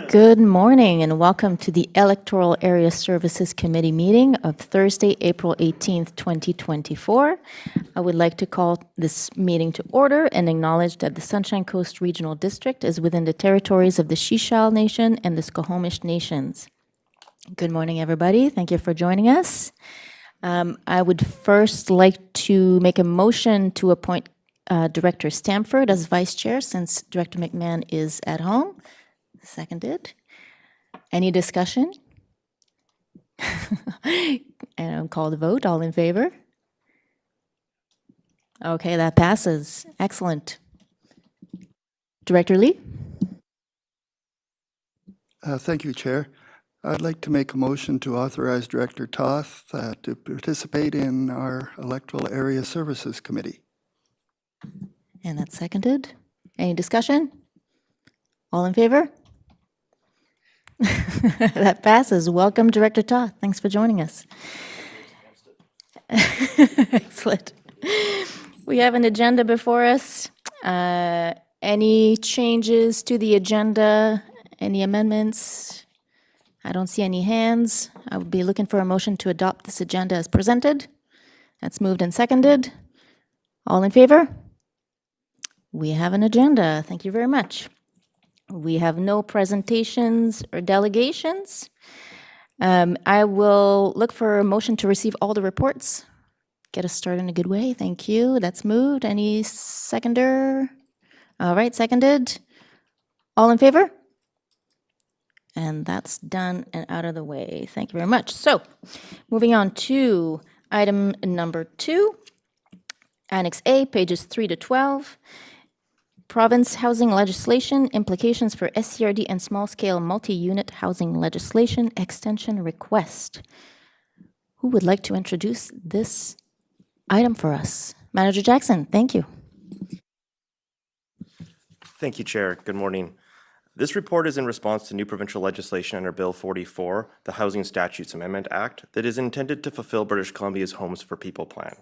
Good morning and welcome to the Electoral Area Services Committee meeting of Thursday, April 18th, 2024. I would like to call this meeting to order and acknowledge that the Sunshine Coast Regional District is within the territories of the Shishal Nation and the Squamish Nations. Good morning, everybody. Thank you for joining us. I would first like to make a motion to appoint Director Stamford as Vice Chair since Director McMahon is at home. Seconded. Any discussion? And I'll call the vote. All in favor? Okay, that passes. Excellent. Director Lee? Thank you, Chair. I'd like to make a motion to authorize Director Toth to participate in our Electoral Area Services Committee. And that's seconded. Any discussion? All in favor? That passes. Welcome, Director Toth. Thanks for joining us. Excellent. We have an agenda before us. Any changes to the agenda? Any amendments? I don't see any hands. I would be looking for a motion to adopt this agenda as presented. That's moved and seconded. All in favor? We have an agenda. Thank you very much. We have no presentations or delegations. I will look for a motion to receive all the reports. Get us started in a good way. Thank you. That's moved. Any seconder? All right, seconded. All in favor? And that's done and out of the way. Thank you very much. So, moving on to item number 2, Annex A, pages 3 to 12. Province housing legislation, implications for SCRD and small-scale multi-unit housing legislation extension request. Who would like to introduce this item for us? Manager Jackson, thank you. Thank you, Chair. Good morning. This report is in response to new provincial legislation under Bill 44, the Housing Statutes Amendment Act, that is intended to fulfill British Columbia's Homes for People plan.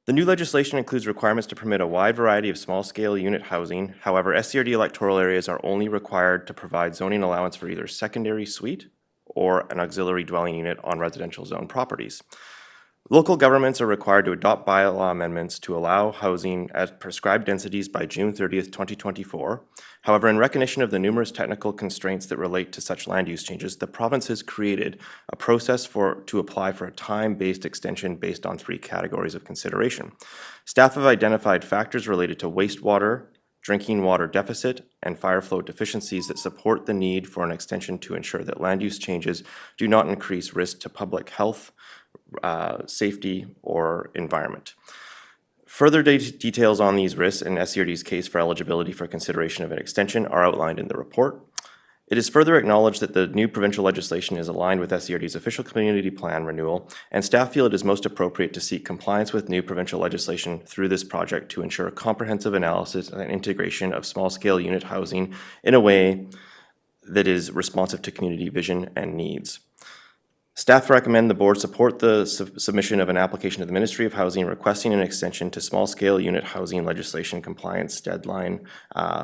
The new legislation includes requirements to permit a wide variety of small-scale unit housing. However, SCRD electoral areas are only required to provide zoning allowance for either secondary suite or an auxiliary dwelling unit on residential zone properties. Local governments are required to adopt bylaw amendments to allow housing at prescribed densities by June 30th, 2024. However, in recognition of the numerous technical constraints that relate to such land use changes, the province has created a process to apply for a time-based extension based on 3 categories of consideration. Staff have identified factors related to wastewater, drinking water deficit, and fire flow deficiencies that support the need for an extension to ensure that land use changes do not increase risk to public health, safety, or environment. Further details on these risks and SCRD's case for eligibility for consideration of an extension are outlined in the report. It is further acknowledged that the new provincial legislation is aligned with SCRD's official community plan renewal, and staff feel it is most appropriate to seek compliance with new provincial legislation through this project to ensure a comprehensive analysis and integration of small-scale unit housing in a way that is responsive to community vision and needs. Staff recommend the board support the submission of an application to the Ministry of Housing requesting an extension to small-scale unit housing legislation compliance deadline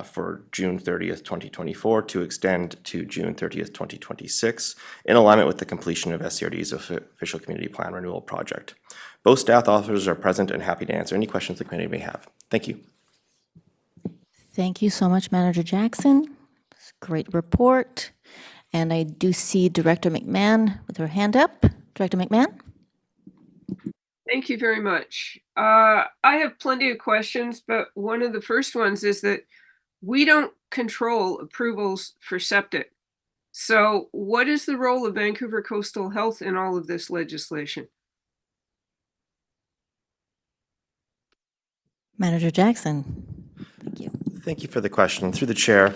for June 30th, 2024 to extend to June 30th, 2026 in alignment with the completion of SCRD's official community plan renewal project. Both staff authors are present and happy to answer any questions the committee may have. Thank you. Thank you so much, Manager Jackson. Great report. And I do see Director McMahon with her hand up. Director McMahon? Thank you very much. I have plenty of questions, but one of the first ones is that we don't control approvals for septic. So what is the role of Vancouver Coastal Health in all of this legislation? Manager Jackson. Thank you. Thank you for the question. Through the chair.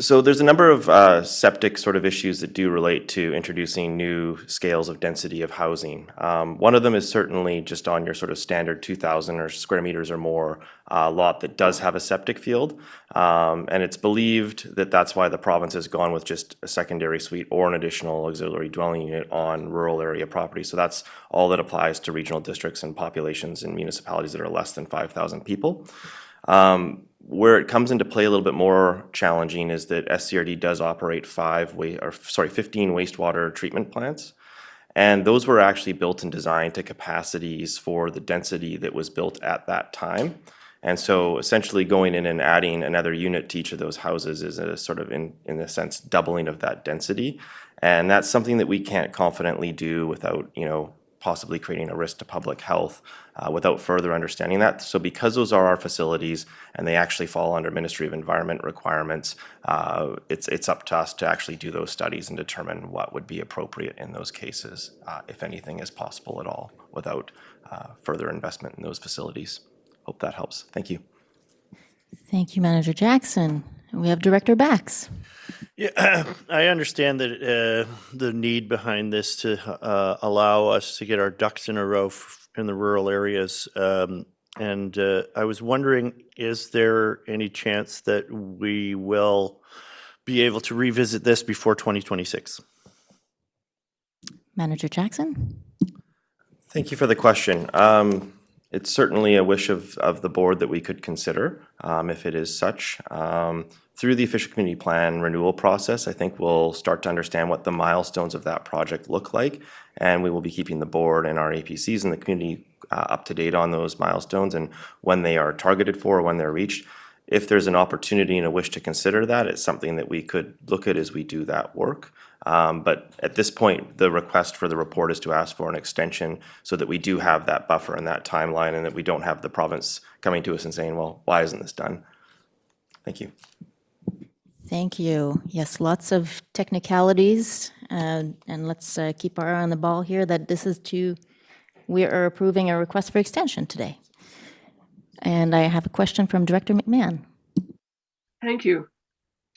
So there's a number of septic sort of issues that do relate to introducing new scales of density of housing. One of them is certainly just on your sort of standard 2,000 or square meters or more lot that does have a septic field. And it's believed that that's why the province has gone with just a secondary suite or an additional auxiliary dwelling unit on rural area property. So that's all that applies to regional districts and populations in municipalities that are less than 5,000 people. Where it comes into play a little bit more challenging is that SCRD does operate 15 wastewater treatment plants. And those were actually built and designed to capacities for the density that was built at that time. And so essentially going in and adding another unit to each of those houses is a sort of, in a sense, doubling of that density. And that's something that we can't confidently do without, possibly creating a risk to public health without further understanding that. So because those are our facilities and they actually fall under Ministry of Environment requirements, it's up to us to actually do those studies and determine what would be appropriate in those cases, if anything is possible at all, without further investment in those facilities. Hope that helps. Thank you. Thank you, Manager Jackson. And we have Director Bax. Yeah, I understand that the need behind this to allow us to get our ducks in a row in the rural areas. And I was wondering, is there any chance that we will be able to revisit this before 2026? Manager Jackson. Thank you for the question. It's certainly a wish of the board that we could consider, if it is such. Through the official community plan renewal process, I think we'll start to understand what the milestones of that project look like, and we will be keeping the board and our APCs and the community up to date on those milestones and when they are targeted for or when they're reached. If there's an opportunity and a wish to consider that, it's something that we could look at as we do that work. But at this point, the request for the report is to ask for an extension so that we do have that buffer and that timeline, and that we don't have the province coming to us and saying, well, why isn't this done? Thank you. Thank you. Yes, lots of technicalities, and let's keep our eye on the ball here that we are approving a request for extension today. And I have a question from Director McMahon. Thank you.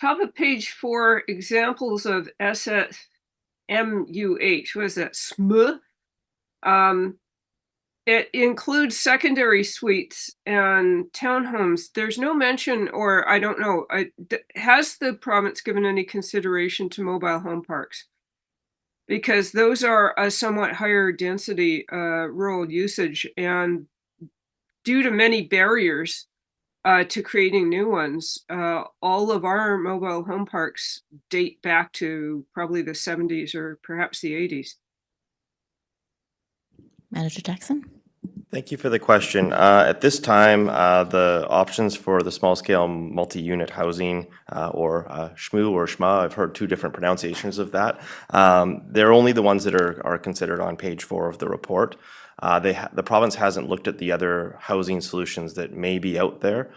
Top of page 4, examples of SMUH. What is that? SMUH? It includes secondary suites and townhomes. There's no mention, or I don't know, has the province given any consideration to mobile home parks? Because those are a somewhat higher density rural usage, and due to many barriers to creating new ones, all of our mobile home parks date back to probably the 70s or perhaps the 80s. Manager Jackson. Thank you for the question. At this time, the options for the small-scale multi-unit housing, or SHMU or SHMA, I've heard two different pronunciations of that. They're only the ones that are considered on page 4 of the report. The province hasn't looked at the other housing solutions that may be out there.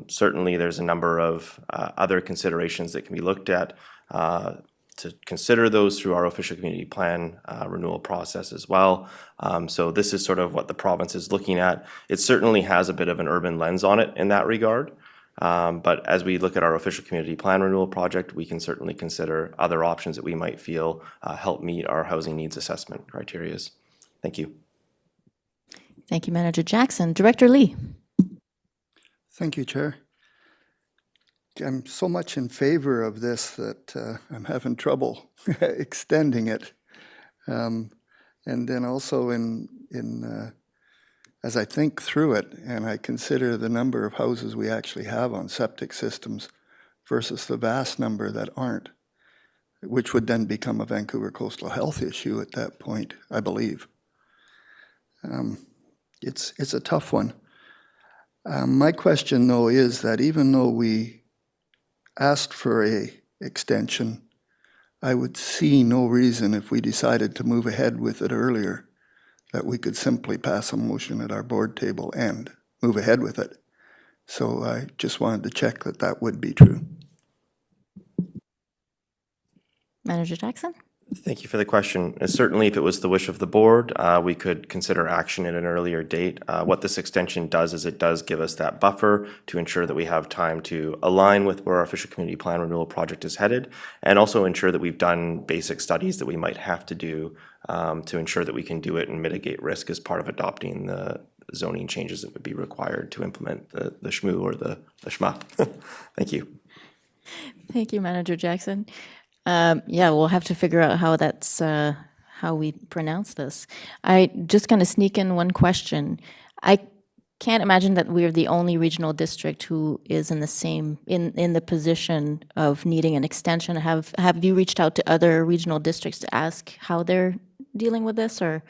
Certainly, there's a number of other considerations that can be looked at to consider those through our official community plan renewal process as well. So this is sort of what the province is looking at. It certainly has a bit of an urban lens on it in that regard. But as we look at our official community plan renewal project, we can certainly consider other options that we might feel help meet our housing needs assessment criteria. Thank you. Thank you, Manager Jackson. Director Lee. Thank you, Chair. I'm so much in favor of this that I'm having trouble extending it. And then also as I think through it and I consider the number of houses we actually have on septic systems versus the vast number that aren't, which would then become a Vancouver coastal health issue at that point, I believe. It's a tough one. My question, though, is that even though we asked for a extension, I would see no reason if we decided to move ahead with it earlier that we could simply pass a motion at our board table and move ahead with it. So I just wanted to check that that would be true. Manager Jackson. Thank you for the question. Certainly, if it was the wish of the board, we could consider action at an earlier date. What this extension does is it does give us that buffer to ensure that we have time to align with where our official community plan renewal project is headed, and also ensure that we've done basic studies that we might have to do to ensure that we can do it and mitigate risk as part of adopting the zoning changes that would be required to implement the SHMU or the SHMA. Thank you. Thank you, Manager Jackson. Yeah, we'll have to figure out how that's how we pronounce this. I just going to sneak in one question. can't imagine that we're the only regional district who is in the same, in the position of needing an extension. Have you reached out to other regional districts to ask how they're dealing with this, or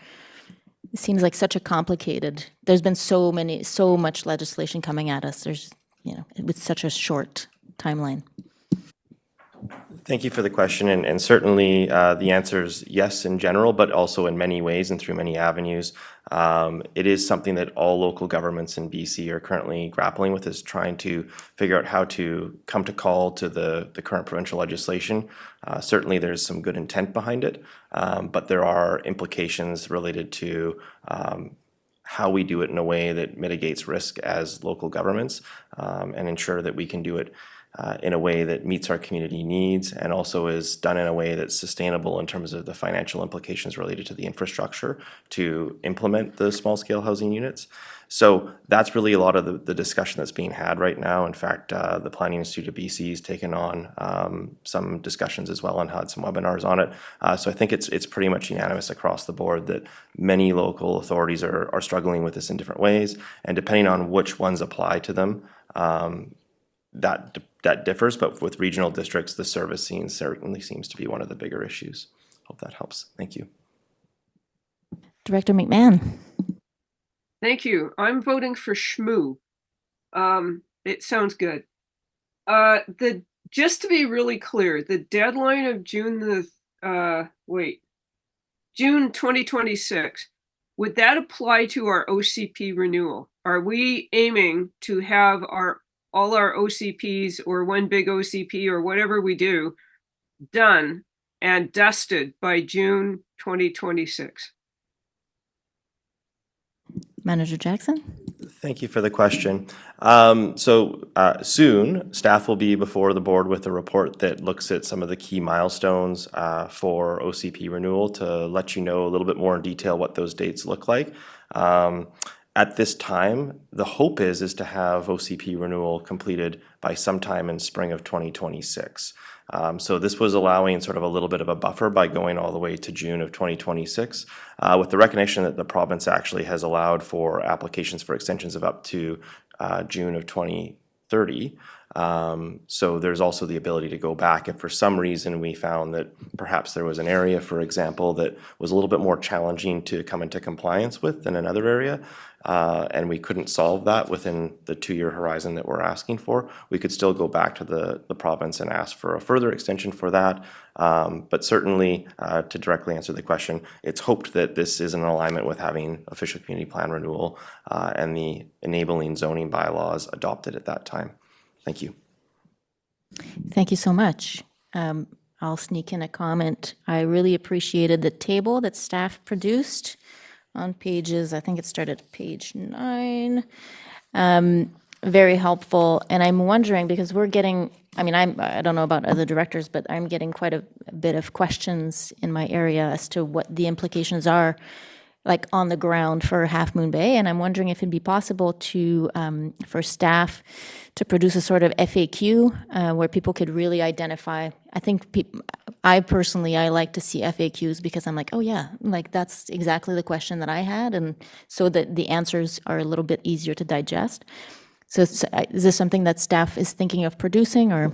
it seems like such a complicated, there's been so much legislation coming at us. There's, with such a short timeline. Thank you for the question, and certainly the answer is yes in general, but also in many ways and through many avenues. It is something that all local governments in BC are currently grappling with, is trying to figure out how to come to call to the current provincial legislation. Certainly there's some good intent behind it, but there are implications related to how we do it in a way that mitigates risk as local governments, and ensure that we can do it in a way that meets our community needs and also is done in a way that's sustainable in terms of the financial implications related to the infrastructure to implement the small-scale housing units. So that's really a lot of the discussion that's being had right now. In fact, the Planning Institute of BC has taken on some discussions as well and had some webinars on it. So I think it's pretty much unanimous across the board that many local authorities are struggling with this in different ways. And depending on which ones apply to them, that differs, but with regional districts, the service scene certainly seems to be one of the bigger issues. Hope that helps. Thank you. Director McMahon. Thank you. I'm voting for Shmoo. It sounds good. Just to be really clear, the deadline of June 2026, would that apply to our OCP renewal? Are we aiming to have all our OCPs or one big OCP or whatever we do done and dusted by June 2026? Manager Jackson. Thank you for the question. Soon, staff will be before the board with a report that looks at some of the key milestones for OCP renewal to let you know a little bit more in detail what those dates look like. At this time, the hope is to have OCP renewal completed by sometime in spring of 2026. So this was allowing sort of a little bit of a buffer by going all the way to June of 2026, with the recognition that the province actually has allowed for applications for extensions of up to June of 2030. So there's also the ability to go back if for some reason we found that perhaps there was an area, for example, that was a little bit more challenging to come into compliance with than another area, and we couldn't solve that within the 2-year horizon that we're asking for, we could still go back to the province and ask for a further extension for that. But certainly, to directly answer the question, it's hoped that this is in alignment with having official community plan renewal and the enabling zoning bylaws adopted at that time. Thank you. Thank you so much. I'll sneak in a comment. I really appreciated the table that staff produced on pages, I think it started at page 9. Very helpful. And I'm wondering, because we're getting, I don't know about other directors, but I'm getting quite a bit of questions in my area as to what the implications are, like on the ground for Half Moon Bay. And I'm wondering if it'd be possible to, for staff to produce a sort of FAQ where people could really identify. I think I like to see FAQs because I'm like, oh yeah, like that's exactly the question that I had. And so that the answers are a little bit easier to digest. So is this something that staff is thinking of producing, or?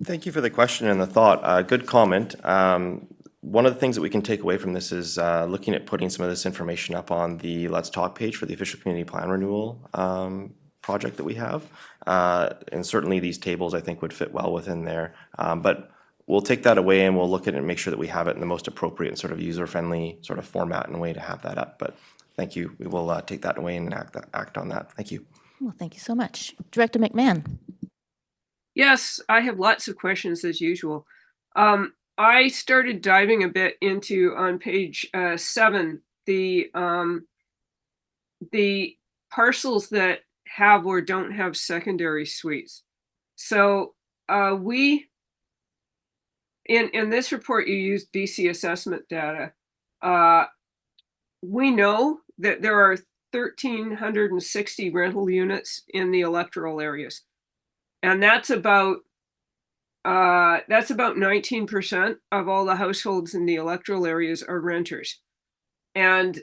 Thank you for the question and the thought. Good comment. One of the things that we can take away from this is looking at putting some of this information up on the Let's Talk page for the official community plan renewal project that we have. And certainly these tables, I think, would fit well within there. But we'll take that away and we'll look at it and make sure that we have it in the most appropriate sort of user-friendly sort of format and way to have that up. But thank you. We will take that away and act on that. Thank you. Well, thank you so much. Director McMahon. Yes, I have lots of questions as usual. I started diving a bit into, on page 7, the parcels that have or don't have secondary suites. So in this report, you used BC assessment data. We know that there are 1,360 rental units in the electoral areas, and that's about 19% of all the households in the electoral areas are renters. And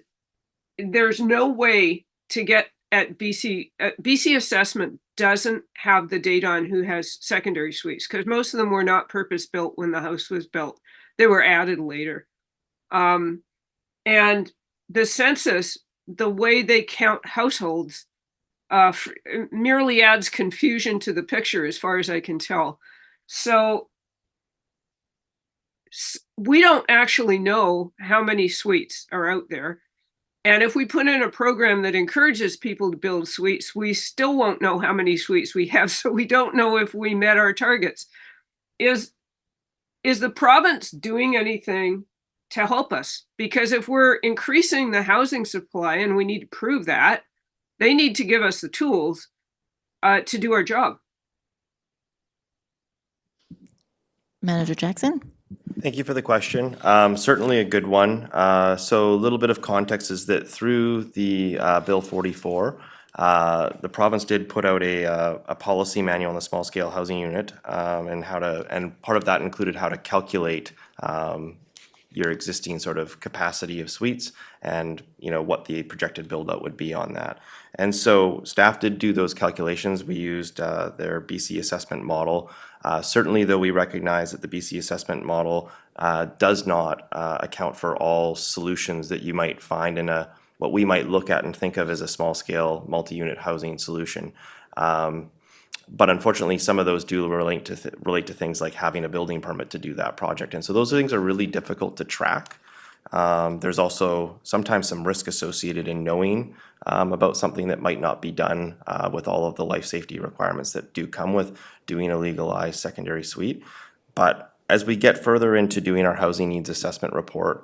there's no way to get at BC. BC assessment doesn't have the data on who has secondary suites because most of them were not purpose built when the house was built. They were added later. And the census, the way they count households, merely adds confusion to the picture as far as I can tell. So we don't actually know how many suites are out there. And if we put in a program that encourages people to build suites, we still won't know how many suites we have. So we don't know if we met our targets. Is the province doing anything to help us? Because if we're increasing the housing supply and we need to prove that, they need to give us the tools to do our job. Manager Jackson? Thank you for the question. Certainly a good one. So a little bit of context is that through the Bill 44, the province did put out a policy manual on the small scale housing unit, and part of that included how to calculate your existing sort of capacity of suites and what the projected build out would be on that. And so staff did do those calculations. We used their BC assessment model. Certainly, though, we recognize that the BC assessment model does not account for all solutions that you might find in what we might look at and think of as a small scale multi-unit housing solution. But unfortunately, some of those do relate to things like having a building permit to do that project. And so those things are really difficult to track. There's also sometimes some risk associated in knowing about something that might not be done with all of the life safety requirements that do come with doing a legalized secondary suite. But as we get further into doing our housing needs assessment report,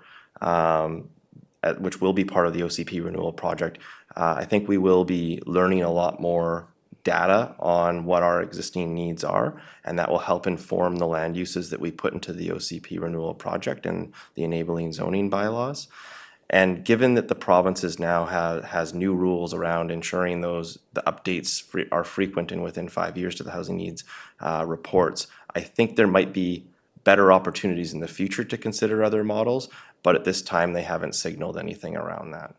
which will be part of the OCP renewal project, I think we will be learning a lot more data on what our existing needs are, and that will help inform the land uses that we put into the OCP renewal project and the enabling zoning bylaws. And given that the provinces now has new rules around ensuring the updates are frequent and within 5 years to the housing needs reports, I think there might be better opportunities in the future to consider other models, but at this time they haven't signaled anything around that.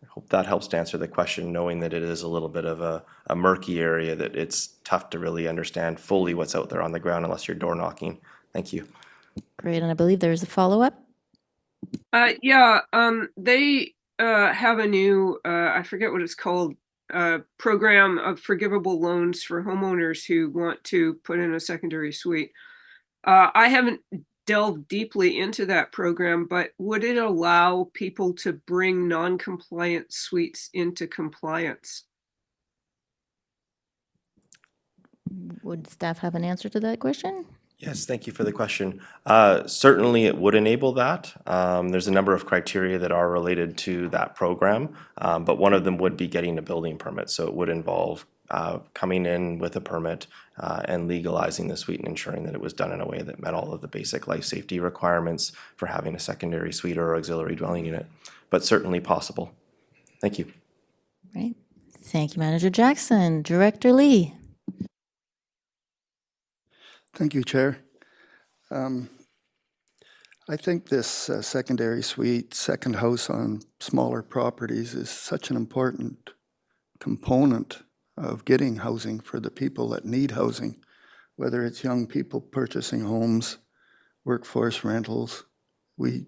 I hope that helps to answer the question, knowing that it is a little bit of a murky area, that it's tough to really understand fully what's out there on the ground unless you're door knocking. Thank you. Great, and I believe there's a follow-up. They have a new, I forget what it's called, program of forgivable loans for homeowners who want to put in a secondary suite. I haven't delved deeply into that program, but would it allow people to bring non-compliant suites into compliance? Would staff have an answer to that question? Yes, thank you for the question. Certainly, it would enable that. There's a number of criteria that are related to that program, but one of them would be getting a building permit. So it would involve coming in with a permit and legalizing the suite and ensuring that it was done in a way that met all of the basic life safety requirements for having a secondary suite or auxiliary dwelling unit, but certainly possible. Thank you. Right. Thank you, Manager Jackson. Director Lee. Thank you, Chair. I think this secondary suite, second house on smaller properties is such an important component of getting housing for the people that need housing, whether it's young people purchasing homes, workforce rentals. We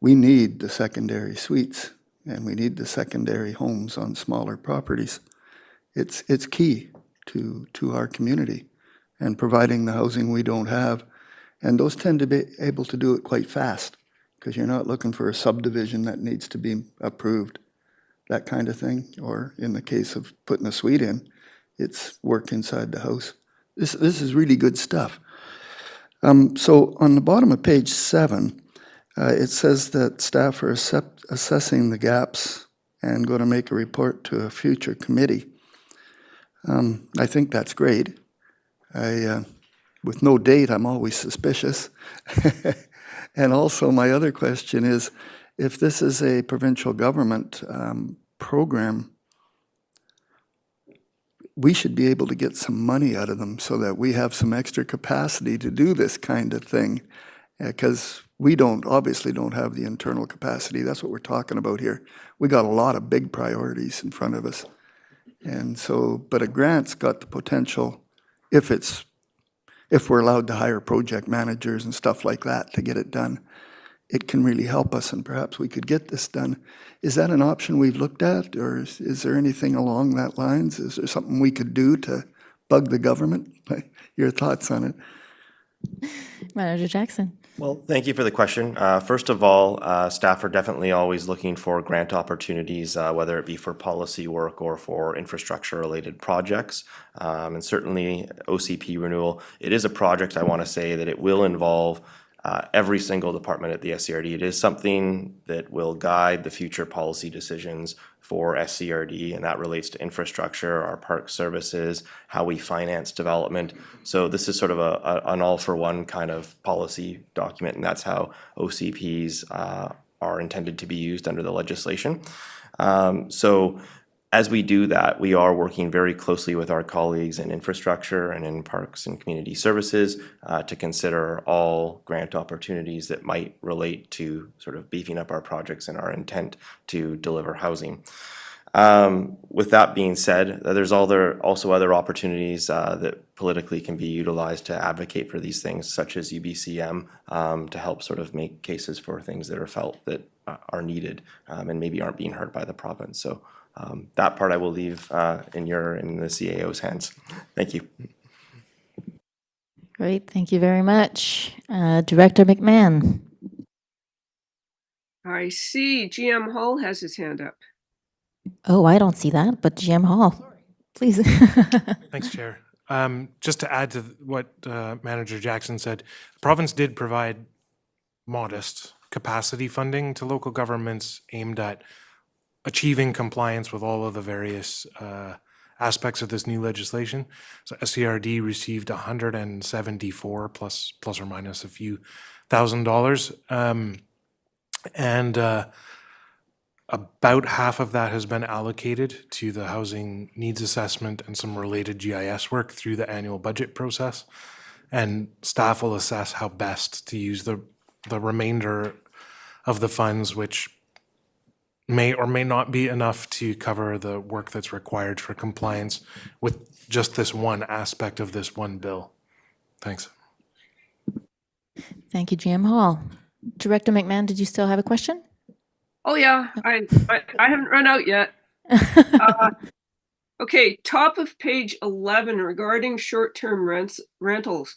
need the secondary suites and we need the secondary homes on smaller properties. It's key to our community and providing the housing we don't have. And those tend to be able to do it quite fast because you're not looking for a subdivision that needs to be approved, that kind of thing. Or in the case of putting a suite in, it's work inside the house. This is really good stuff. So on the bottom of page 7, it says that staff are assessing the gaps and going to make a report to a future committee. I think that's great. With no date, I'm always suspicious. And also my other question is, if this is a provincial government program, we should be able to get some money out of them so that we have some extra capacity to do this kind of thing. Because we obviously don't have the internal capacity. That's what we're talking about here. We got a lot of big priorities in front of us. And so, but a grant's got the potential, if we're allowed to hire project managers and stuff like that to get it done, it can really help us, and perhaps we could get this done. Is that an option we've looked at, or is there anything along that lines? Is there something we could do to bug the government? Your thoughts on it? Manager Jackson. Well, thank you for the question. First of all, staff are definitely always looking for grant opportunities, whether it be for policy work or for infrastructure-related projects. And certainly OCP renewal, it is a project, I want to say, that it will involve every single department at the SCRD. It is something that will guide the future policy decisions for SCRD, and that relates to infrastructure, our park services, how we finance development. So this is sort of an all-for-one kind of policy document, and that's how OCPs are intended to be used under the legislation. So as we do that, we are working very closely with our colleagues in infrastructure and in parks and community services to consider all grant opportunities that might relate to sort of beefing up our projects and our intent to deliver housing. With that being said, there's also other opportunities that politically can be utilized to advocate for these things, such as UBCM, to help sort of make cases for things that are felt that are needed and maybe aren't being heard by the province. So that part I will leave in the CAO's hands. Thank you. Great, thank you very much. Director McMahon. I see GM Hall has his hand up. Oh, I don't see that, but GM Hall, please. Thanks, Chair. Just to add to what Manager Jackson said, the province did provide modest capacity funding to local governments aimed at achieving compliance with all of the various aspects of this new legislation. So SCRD received 174 plus or minus a few $1,000, and about half of that has been allocated to the housing needs assessment and some related GIS work through the annual budget process. And staff will assess how best to use the remainder of the funds, which may or may not be enough to cover the work that's required for compliance with just this one aspect of this one bill. Thanks. Thank you, GM Hall. Director McMahon, did you still have a question? Oh yeah, I haven't run out yet. Okay, top of page 11 regarding short-term rentals.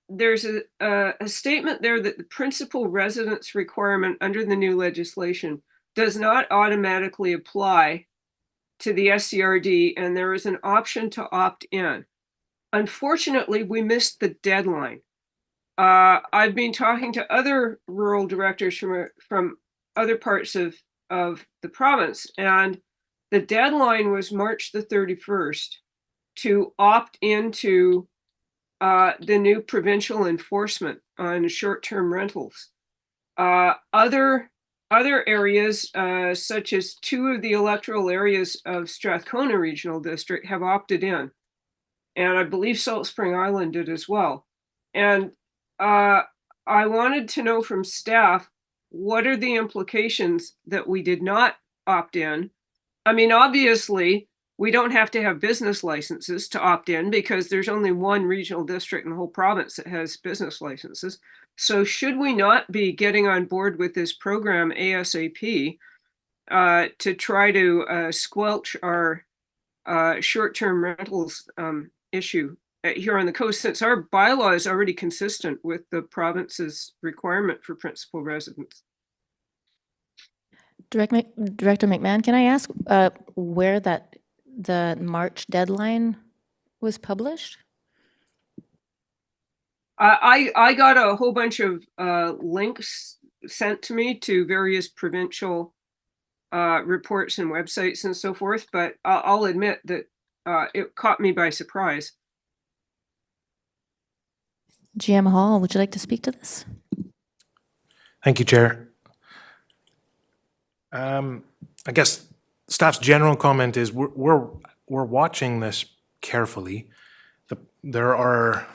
There's a statement there that the principal residence requirement under the new legislation does not automatically apply to the SCRD, and there is an option to opt in. Unfortunately, we missed the deadline. I've been talking to other rural directors from other parts of the province, and the deadline was March the 31st to opt into the new provincial enforcement on short-term rentals. Other areas, such as two of the electoral areas of Strathcona Regional District, have opted in, and I believe Salt Spring Island did as well. And I wanted to know from staff, what are the implications that we did not opt in? I mean, obviously, we don't have to have business licenses to opt in because there's only one regional district in the whole province that has business licenses. So should we not be getting on board with this program ASAP to try to squelch our short-term rentals issue here on the coast, since our bylaw is already consistent with the province's requirement for principal residence? Director McMahon, can I ask where the March deadline was published? I got a whole bunch of links sent to me to various provincial reports and websites and so forth, but I'll admit that it caught me by surprise. GM Hall, would you like to speak to this? Thank you, Chair. I guess staff's general comment is we're watching this carefully. There are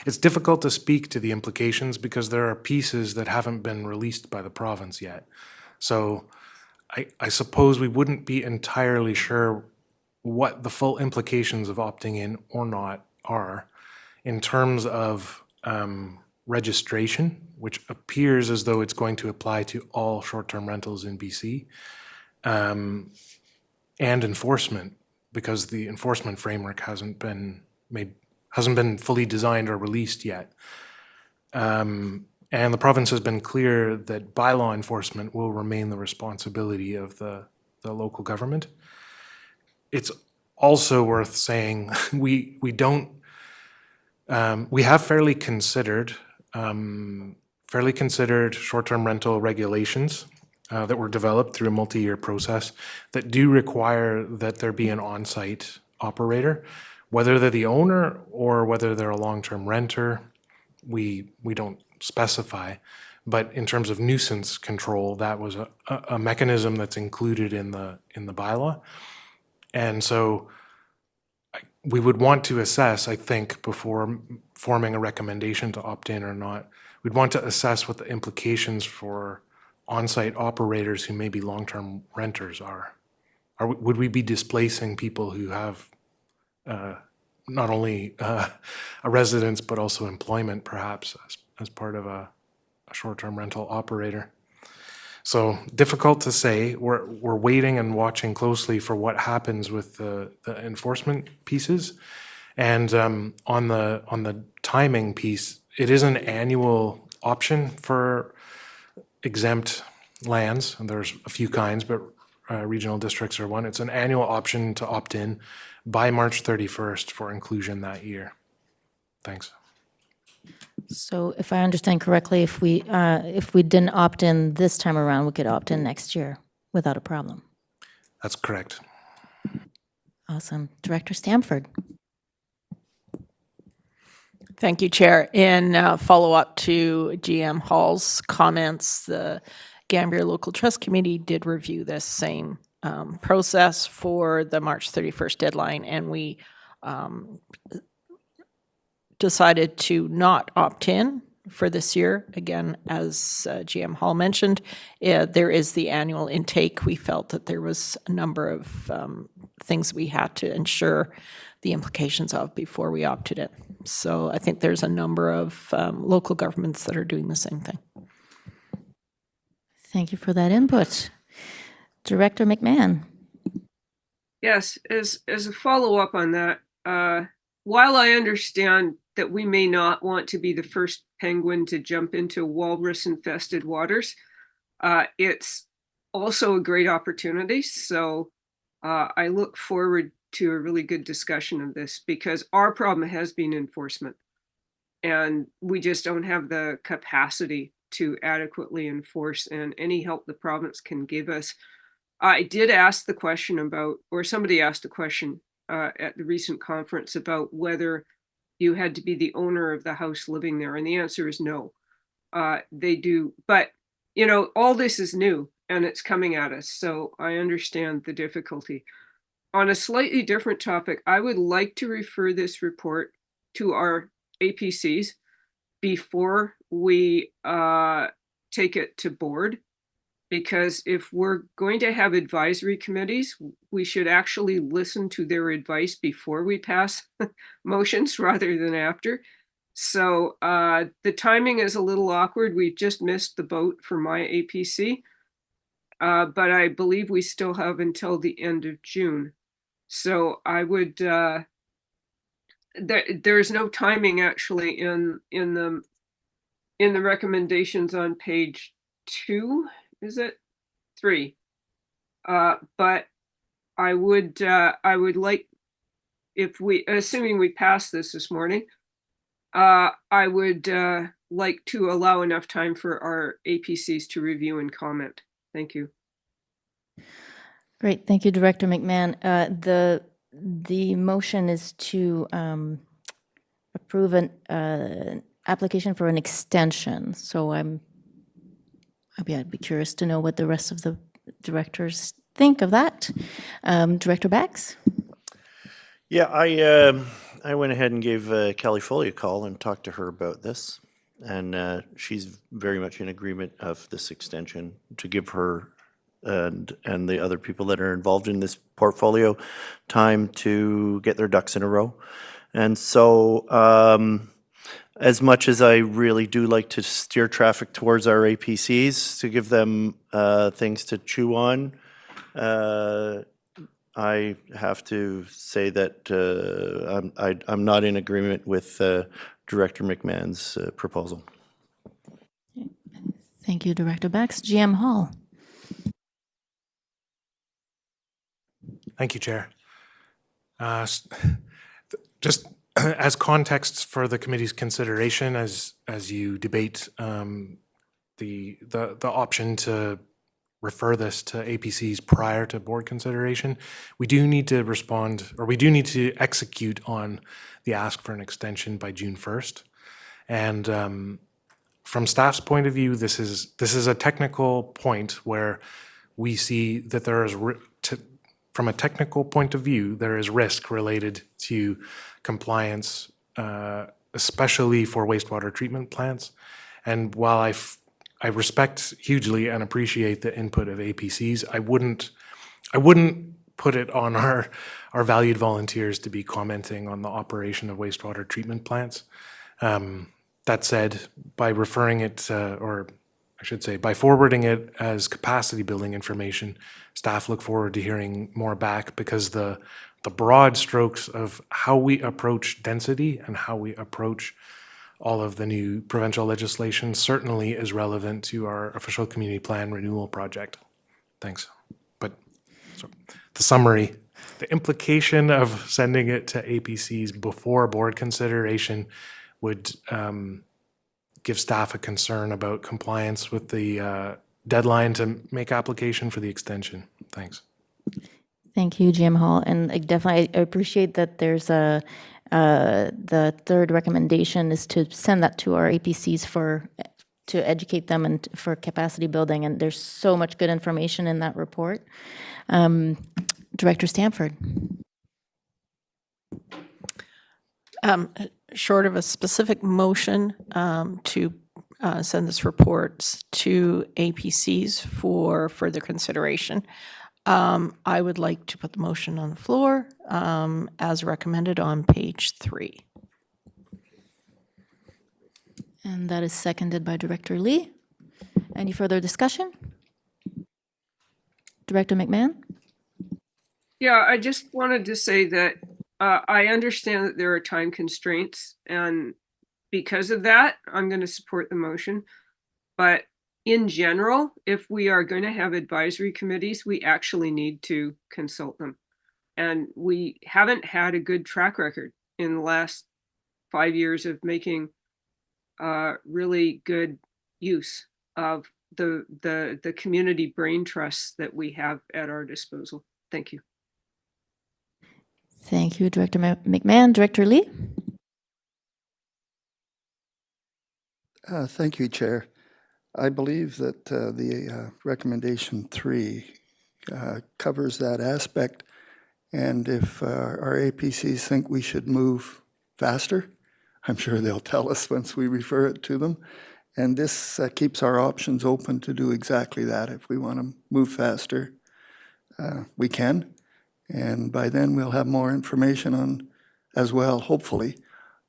it's difficult to speak to the implications because there are pieces that haven't been released by the province yet. So I suppose we wouldn't be entirely sure what the full implications of opting in or not are in terms of registration, which appears as though it's going to apply to all short-term rentals in BC, and enforcement, because the enforcement framework hasn't been fully designed or released yet. And the province has been clear that bylaw enforcement will remain the responsibility of the local government. It's also worth saying we have fairly considered short-term rental regulations that were developed through a multi-year process that do require that there be an on-site operator, whether they're the owner or whether they're a long-term renter. We don't specify, but in terms of nuisance control, that was a mechanism that's included in the bylaw. And so we would want to assess, I think, before forming a recommendation to opt in or not, we'd want to assess what the implications for on-site operators who may be long-term renters are. Would we be displacing people who have not only a residence but also employment, perhaps, as part of a short-term rental operator? So difficult to say. We're waiting and watching closely for what happens with the enforcement pieces. And on the timing piece, it is an annual option for exempt lands, and there's a few kinds, but regional districts are one. It's an annual option to opt in by March 31st for inclusion that year. Thanks. So if I understand correctly, if we didn't opt in this time around, we could opt in next year without a problem. That's correct. Awesome. Director Stamford. Thank you, Chair. In follow-up to GM Hall's comments, the Gambia Local Trust Committee did review this same process for the March 31st deadline, and we decided to not opt in for this year. Again, as GM Hall mentioned, there is the annual intake. We felt that there was a number of things we had to ensure the implications of before we opted in. So I think there's a number of local governments that are doing the same thing. Thank you for that input. Director McMahon. Yes, as a follow-up on that, while I understand that we may not want to be the first penguin to jump into walrus-infested waters, it's also a great opportunity. So I look forward to a really good discussion of this, because our problem has been enforcement, and we just don't have the capacity to adequately enforce, and any help the province can give us. I did ask the question about, or somebody asked a question at the recent conference about whether you had to be the owner of the house living there, and the answer is no. They do, but you know, all this is new and it's coming at us, so I understand the difficulty. On a slightly different topic, I would like to refer this report to our APCs before we take it to board, because if we're going to have advisory committees, we should actually listen to their advice before we pass motions rather than after. So the timing is a little awkward. We've just missed the boat for my APC, but I believe we still have until the end of June. So I would, there's no timing actually in the recommendations on page 2, is it 3? But I would like, if we, assuming we pass this morning, I would like to allow enough time for our APCs to review and comment. Thank you. Great, thank you, Director McMahon. The motion is to approve an application for an extension. So I'd be curious to know what the rest of the directors think of that. Director Bax? Yeah, I went ahead and gave Kelly Foley a call and talked to her about this. And she's very much in agreement of this extension to give her and the other people that are involved in this portfolio time to get their ducks in a row. And so as much as I really do like to steer traffic towards our APCs to give them things to chew on, I have to say that I'm not in agreement with Director McMahon's proposal. Thank you, Director Bax. GM Hall. Thank you, Chair. Just as context for the committee's consideration, as you debate the option to refer this to APCs prior to board consideration, we do need to respond, or we do need to execute on the ask for an extension by June 1st. And from staff's point of view, this is a technical point where we see that there is, from a technical point of view, there is risk related to compliance, especially for wastewater treatment plants. And while I respect hugely and appreciate the input of APCs, I wouldn't put it on our valued volunteers to be commenting on the operation of wastewater treatment plants. That said, by referring it, or I should say, by forwarding it as capacity building information, staff look forward to hearing more back, because the broad strokes of how we approach density and how we approach all of the new provincial legislation certainly is relevant to our official community plan renewal project. Thanks. But so the summary, the implication of sending it to APCs before board consideration would give staff a concern about compliance with the deadline to make application for the extension. Thanks. Thank you, GM Hall. And I definitely appreciate that there's the third recommendation is to send that to our APCs to educate them and for capacity building. And there's so much good information in that report. Director Stanford. Short of a specific motion to send this report to APCs for further consideration, I would like to put the motion on the floor as recommended on page 3. And that is seconded by Director Lee. Any further discussion? Director McMahon? Yeah, I just wanted to say that I understand that there are time constraints, and because of that, I'm going to support the motion. But in general, if we are going to have advisory committees, we actually need to consult them. And we haven't had a good track record in the last 5 years of making really good use of the community brain trusts that we have at our disposal. Thank you. Thank you, Director McMahon. Director Lee? Thank you, Chair. I believe that the recommendation 3 covers that aspect. And if our APCs think we should move faster, I'm sure they'll tell us once we refer it to them. And this keeps our options open to do exactly that. If we want to move faster, we can. And by then we'll have more information on, as well, hopefully,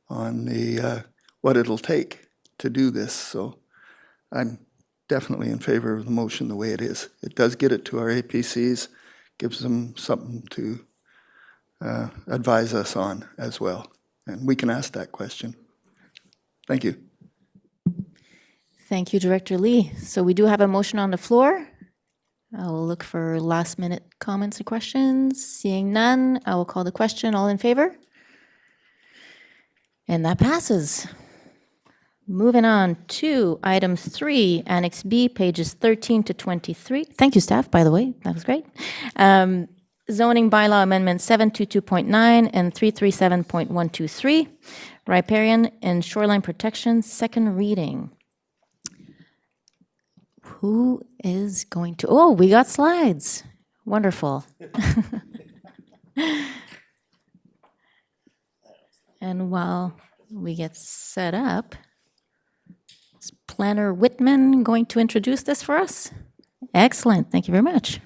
on the what it'll take to do this. So I'm definitely in favor of the motion the way it is. It does get it to our APCs, gives them something to advise us on as well. And we can ask that question. Thank you. Thank you, Director Lee. So we do have a motion on the floor. I will look for last minute comments and questions. Seeing none, I will call the question. All in favor? And that passes. Moving on to item 3, Annex B, pages 13 to 23. Thank you, staff, by the way. That was great. Zoning bylaw amendment 722.9 and 337.123, riparian and shoreline protection, second reading. Who is going to, oh, we got slides. Wonderful. And while we get set up, is Planner Whitman going to introduce this for us? Excellent. Thank you very much.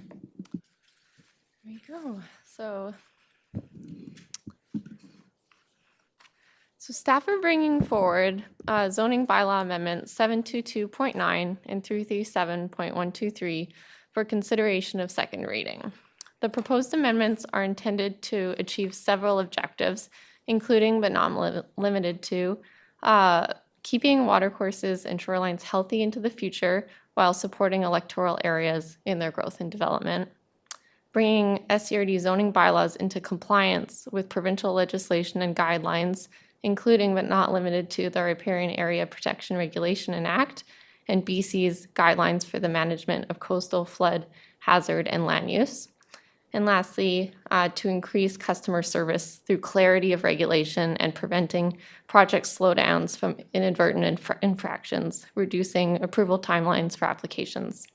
There you go. So staff are bringing forward zoning bylaw amendment 722.9 and 337.123 for consideration of second reading. The proposed amendments are intended to achieve several objectives, including but not limited to keeping watercourses and shorelines healthy into the future while supporting electoral areas in their growth and development, bringing SCRD zoning bylaws into compliance with provincial legislation and guidelines, including but not limited to the Riparian Area Protection Regulation and Act and BC's guidelines for the management of coastal flood hazard and land use. And lastly, to increase customer service through clarity of regulation and preventing project slowdowns from inadvertent infractions, reducing approval timelines for applications.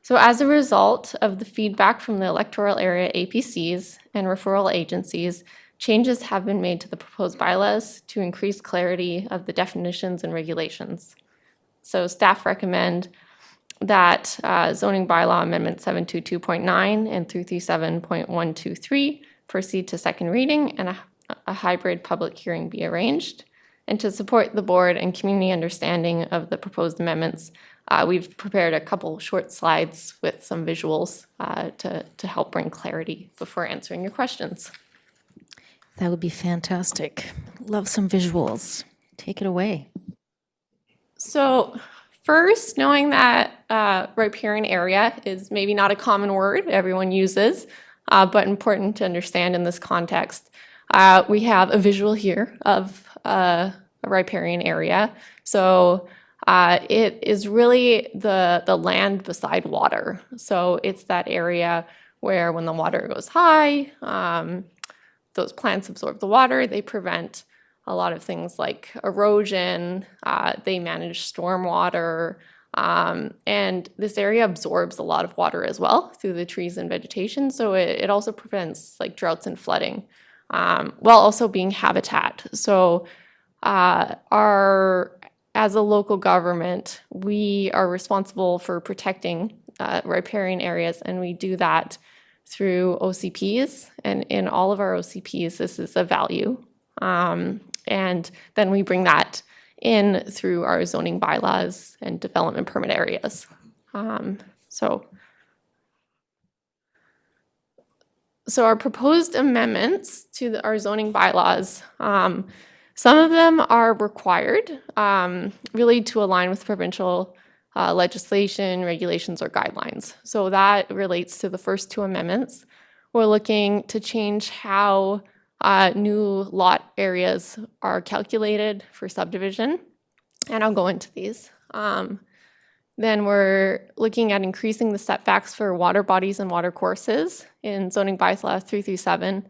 So as a result of the feedback from the electoral area APCs and referral agencies, changes have been made to the proposed bylaws to increase clarity of the definitions and regulations. So staff recommend that zoning bylaw amendment 722.9 and 337.123 proceed to second reading and a hybrid public hearing be arranged. And to support the board and community understanding of the proposed amendments, we've prepared a couple short slides with some visuals to help bring clarity before answering your questions. That would be fantastic. Love some visuals. Take it away. So first, knowing that riparian area is maybe not a common word everyone uses, but important to understand in this context, we have a visual here of a riparian area. So it is really the land beside water. So it's that area where when the water goes high, those plants absorb the water, they prevent a lot of things like erosion, they manage stormwater, and this area absorbs a lot of water as well through the trees and vegetation, so it also prevents like droughts and flooding, while also being habitat. So as a local government, we are responsible for protecting riparian areas, and we do that through OCPs, and in all of our OCPs, this is a value. And then we bring that in through our zoning bylaws and development permit areas. So our proposed amendments to our zoning bylaws, some of them are required really to align with provincial legislation, regulations, or guidelines. So that relates to the first two amendments. We're looking to change how new lot areas are calculated for subdivision, and I'll go into these. Then we're looking at increasing the setbacks for water bodies and water courses in zoning bylaw 337,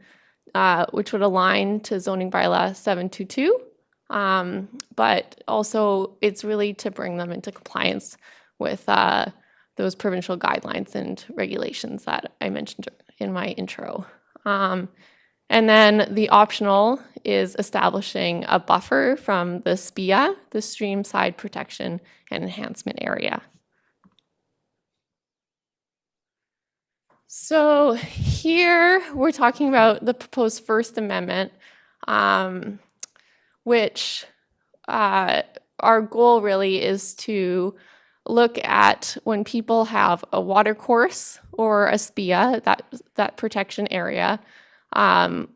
which would align to zoning bylaw 722. But also it's really to bring them into compliance with those provincial guidelines and regulations that I mentioned in my intro. And then the optional is establishing a buffer from the SPIA, the Stream Side Protection and Enhancement Area. So here we're talking about the proposed First Amendment, which our goal really is to look at when people have a water course or a SPIA, that protection area,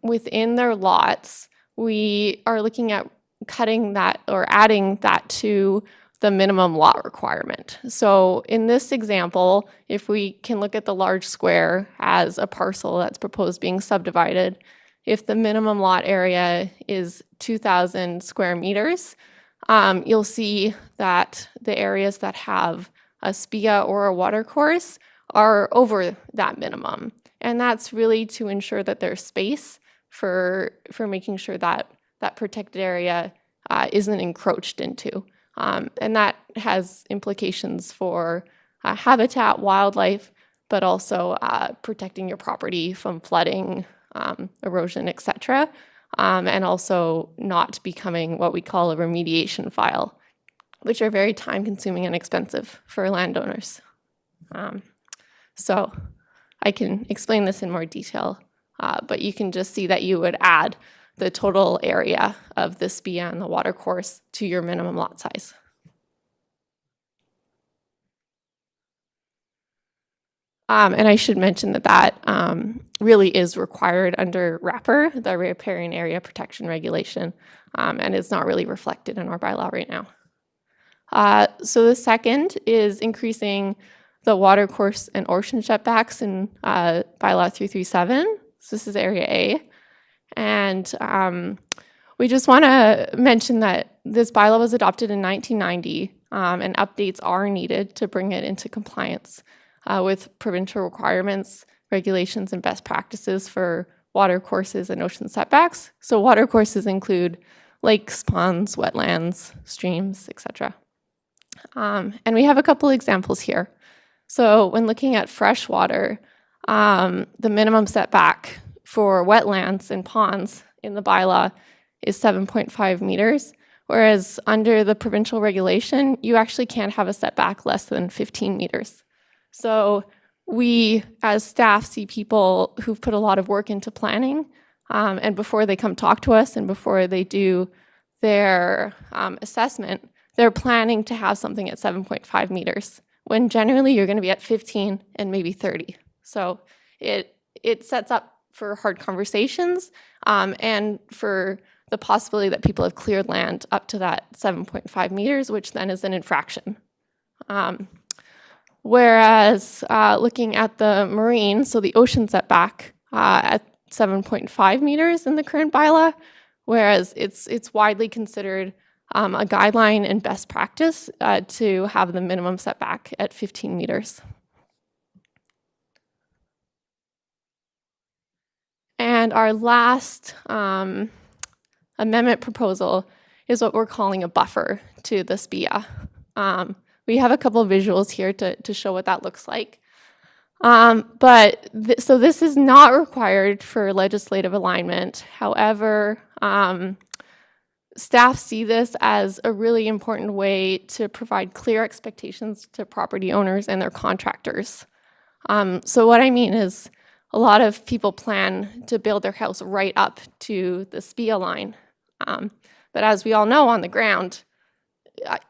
within their lots, we are looking at cutting that or adding that to the minimum lot requirement. So in this example, if we can look at the large square as a parcel that's proposed being subdivided, if the minimum lot area is 2,000 square meters, you'll see that the areas that have a SPIA or a water course are over that minimum. And that's really to ensure that there's space for making sure that that protected area isn't encroached into. And that has implications for habitat, wildlife, but also protecting your property from flooding, erosion, etc. and also not becoming what we call a remediation file, which are very time consuming and expensive for landowners. So I can explain this in more detail, but you can just see that you would add the total area of the SPIA and the watercourse to your minimum lot size. And I should mention that really is required under RAPR, the Riparian Area Protection Regulation, and it's not really reflected in our bylaw right now. So the second is increasing the watercourse and ocean setbacks in bylaw 337. So this is area A. And we just want to mention that this bylaw was adopted in 1990, and updates are needed to bring it into compliance with provincial requirements, regulations, and best practices for watercourses and ocean setbacks. So watercourses include lakes, ponds, wetlands, streams, etc. And we have a couple examples here. So when looking at freshwater, the minimum setback for wetlands and ponds in the bylaw is 7.5 meters, whereas under the provincial regulation, you actually can't have a setback less than 15 meters. So we, as staff, see people who've put a lot of work into planning, and before they come talk to us and before they do their assessment, they're planning to have something at 7.5 meters, when generally you're going to be at 15 and maybe 30. So it sets up for hard conversations and for the possibility that people have cleared land up to that 7.5 meters, which then is an infraction. Whereas looking at the marine, so the ocean setback at 7.5 meters in the current bylaw, whereas it's widely considered a guideline and best practice to have the minimum setback at 15 meters. And our last amendment proposal is what we're calling a buffer to the SPIA. We have a couple of visuals here to show what that looks like. So this is not required for legislative alignment. However, staff see this as a really important way to provide clear expectations to property owners and their contractors. So what I mean is a lot of people plan to build their house right up to the SPIA line. But as we all know, on the ground,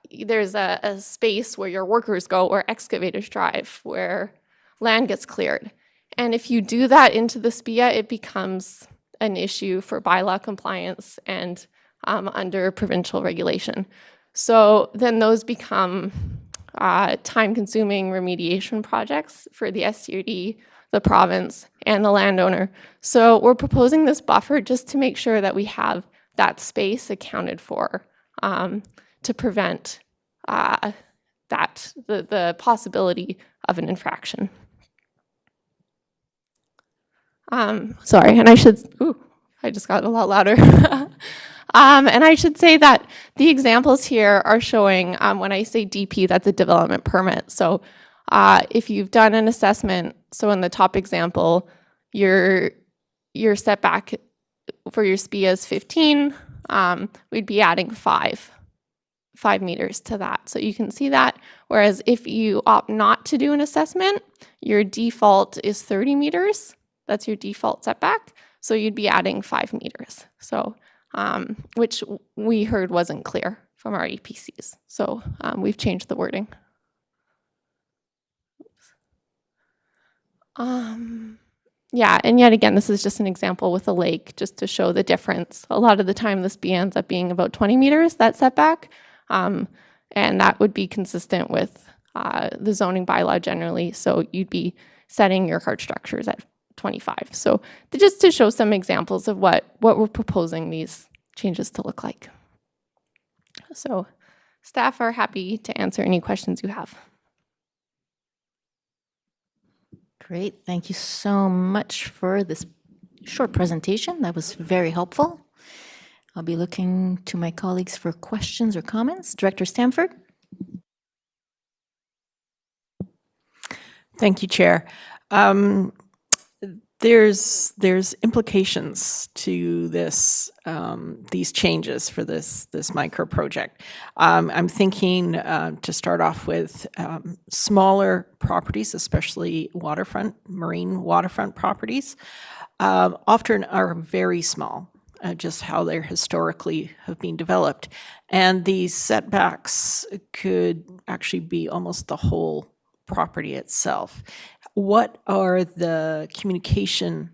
there's a space where your workers go, where excavators drive, where land gets cleared. And if you do that into the SPIA, it becomes an issue for bylaw compliance and under provincial regulation. So then those become time-consuming remediation projects for the SCUD, the province, and the landowner. So we're proposing this buffer just to make sure that we have that space accounted for to prevent the possibility of an infraction. Sorry, and I just got a lot louder. And I should say that the examples here are showing, when I say DP, that's a development permit. So if you've done an assessment, so in the top example, your setback for your SPIA is 15, we'd be adding 5 meters to that. So you can see that. Whereas if you opt not to do an assessment, your default is 30 meters. That's your default setback. So you'd be adding 5 meters. So, which we heard wasn't clear from our EPCs. So we've changed the wording. Yeah, and yet again, this is just an example with a lake, just to show the difference. A lot of the time, this ends up being about 20 meters, that setback, and that would be consistent with the zoning bylaw generally. So you'd be setting your hard structures at 25. So just to show some examples of what we're proposing these changes to look like. So staff are happy to answer any questions you have. Great. Thank you so much for this short presentation. That was very helpful. I'll be looking to my colleagues for questions or comments. Director Stamford. Thank you, Chair. There's implications to this these changes for this micro project. I'm thinking to start off with smaller properties, especially marine waterfront properties, often are very small. Just how they're historically have been developed, and these setbacks could actually be almost the whole property itself. What are the communication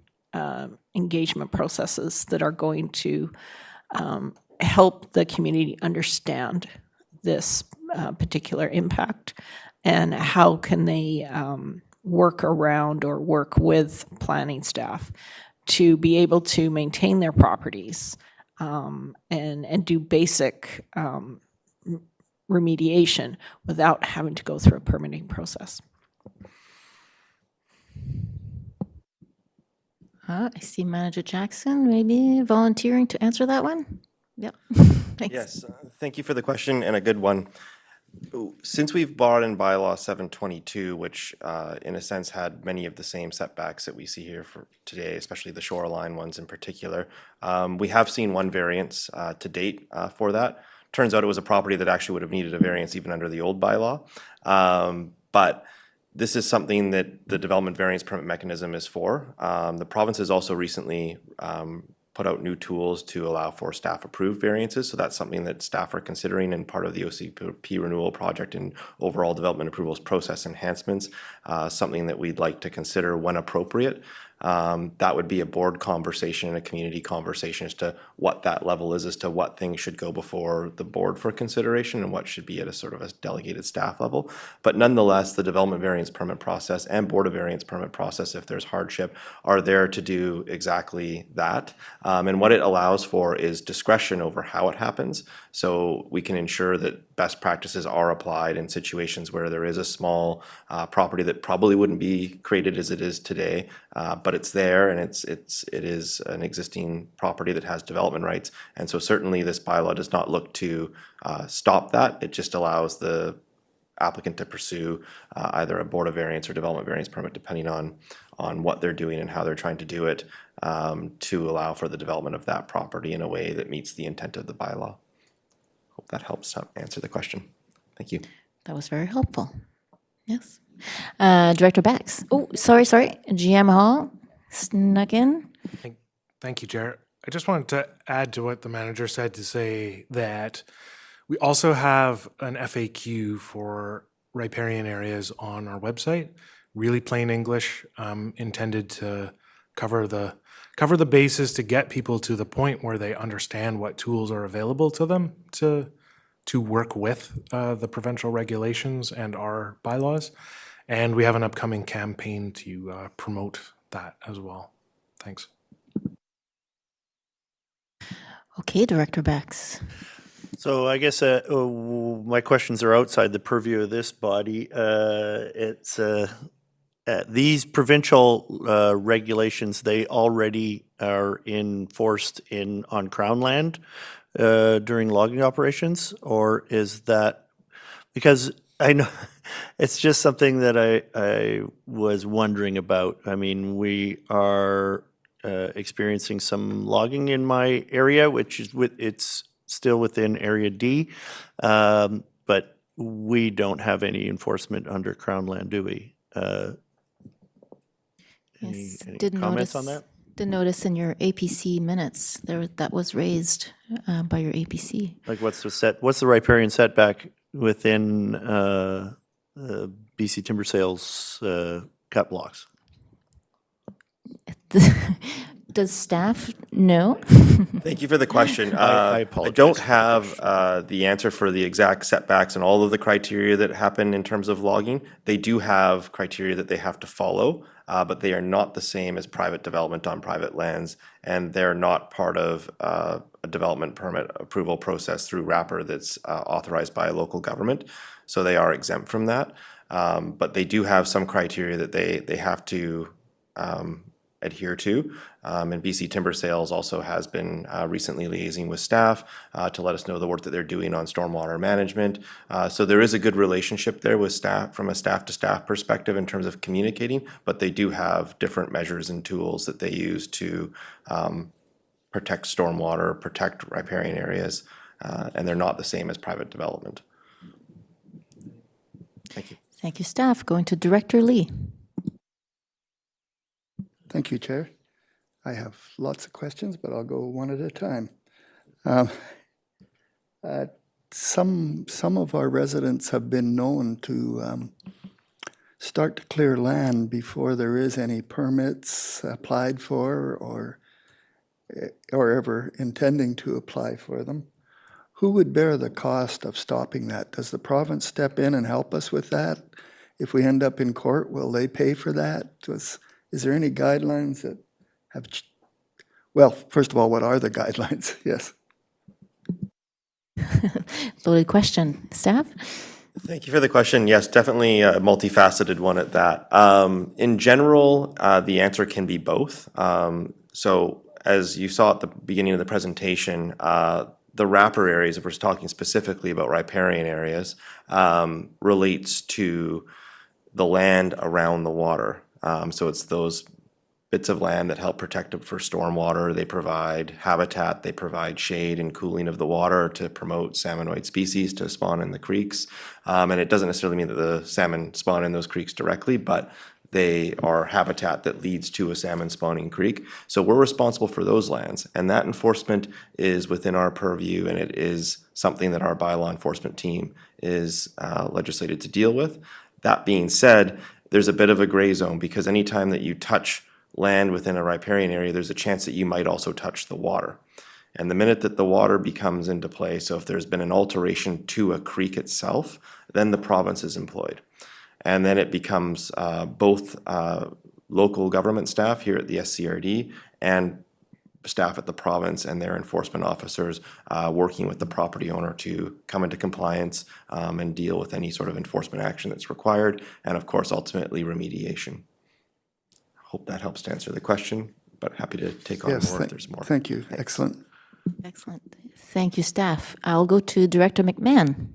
engagement processes that are going to help the community understand this particular impact? And how can they work around or work with planning staff to be able to maintain their properties and do basic remediation without having to go through a permitting process? I see Manager Jackson maybe volunteering to answer that one. Yep. Thanks. Yes, thank you for the question and a good one. Since we've brought in bylaw 722, which in a sense had many of the same setbacks that we see here for today, especially the shoreline ones in particular, we have seen one variance to date for that. Turns out it was a property that actually would have needed a variance even under the old bylaw. But this is something that the development variance permit mechanism is for. The province has also recently put out new tools to allow for staff-approved variances, so that's something that staff are considering in part of the OCP renewal project and overall development approvals process enhancements, something that we'd like to consider when appropriate. That would be a board conversation and a community conversation as to what that level is, as to what things should go before the board for consideration and what should be at a sort of a delegated staff level. But nonetheless, the development variance permit process and board of variance permit process, if there's hardship, are there to do exactly that. And what it allows for is discretion over how it happens. So we can ensure that best practices are applied in situations where there is a small property that probably wouldn't be created as it is today, but it's there and it is an existing property that has development rights. And so certainly this bylaw does not look to stop that. It just allows the applicant to pursue either a board of variance or development variance permit, depending on what they're doing and how they're trying to do it, to allow for the development of that property in a way that meets the intent of the bylaw. Hope that helps answer the question. Thank you. That was very helpful. Yes. Director Bax. Oh, sorry. GM Hall snuck in. Thank you, Chair. I just wanted to add to what the manager said to say that we also have an FAQ for riparian areas on our website, really plain English, intended to cover the bases to get people to the point where they understand what tools are available to them to work with the provincial regulations and our bylaws. And we have an upcoming campaign to promote that as well. Thanks. Okay, Director Bax. So I guess my questions are outside the purview of this body. It's these provincial regulations, they already are enforced on Crown land during logging operations, or is that, because I know it's just something that I was wondering about. I mean, we are experiencing some logging in my area, which is it's still within Area D, but we don't have any enforcement under Crown land, do we? Any comments on that? Did notice in your APC minutes there that was raised by your APC. Like what's the riparian setback within BC Timber Sales cut blocks? Does staff know? Thank you for the question. I I apologize don't for the have the answer for the exact setbacks and all of the criteria that happen in terms of logging. They do have criteria that they have to follow, but they are not the same as private development on private lands, and they're not part of a development permit approval process through wrapper that's authorized by a local government. So they are exempt from that. But they do have some criteria that they have to adhere to. And BC Timber Sales also has been recently liaising with staff to let us know the work that they're doing on stormwater management. So there is a good relationship there with staff from a staff to staff perspective in terms of communicating, but they do have different measures and tools that they use to protect stormwater, protect riparian areas, and they're not the same as private development. Thank you. Thank you, staff. Going to Director Lee. Thank you, Chair. I have lots of questions, but I'll go one at a time. Some of our residents have been known to start to clear land before there is any permits applied for or ever intending to apply for them. Who would bear the cost of stopping that? Does the province step in and help us with that? If we end up in court, will they pay for that? Is there any guidelines that have, well, first of all, what are the guidelines? Yes. Loaded question. Staff? Thank you for the question. Yes, definitely a multifaceted one at that. In general, the answer can be both. So as you saw at the beginning of the presentation, the wrapper areas, if we're talking specifically about riparian areas, relates to the land around the water. So it's those bits of land that help protect it for stormwater. They provide habitat, they provide shade and cooling of the water to promote salmonoid species to spawn in the creeks. And it doesn't necessarily mean that the salmon spawn in those creeks directly, but they are habitat that leads to a salmon spawning creek. So we're responsible for those lands, and that enforcement is within our purview, and it is something that our bylaw enforcement team is legislated to deal with. That being said, there's a bit of a gray zone because anytime that you touch land within a riparian area, there's a chance that you might also touch the water. And the minute that the water becomes into play, so if there's been an alteration to a creek itself, then the province is employed. And then it becomes both local government staff here at the SCRD and staff at the province and their enforcement officers working with the property owner to come into compliance and deal with any sort of enforcement action that's required, and of course, ultimately remediation. Hope that helps to answer the question, but happy to take on Yes, more if there's more. Thank you. Excellent. Excellent. Thank you, staff. I'll go to Director McMahon.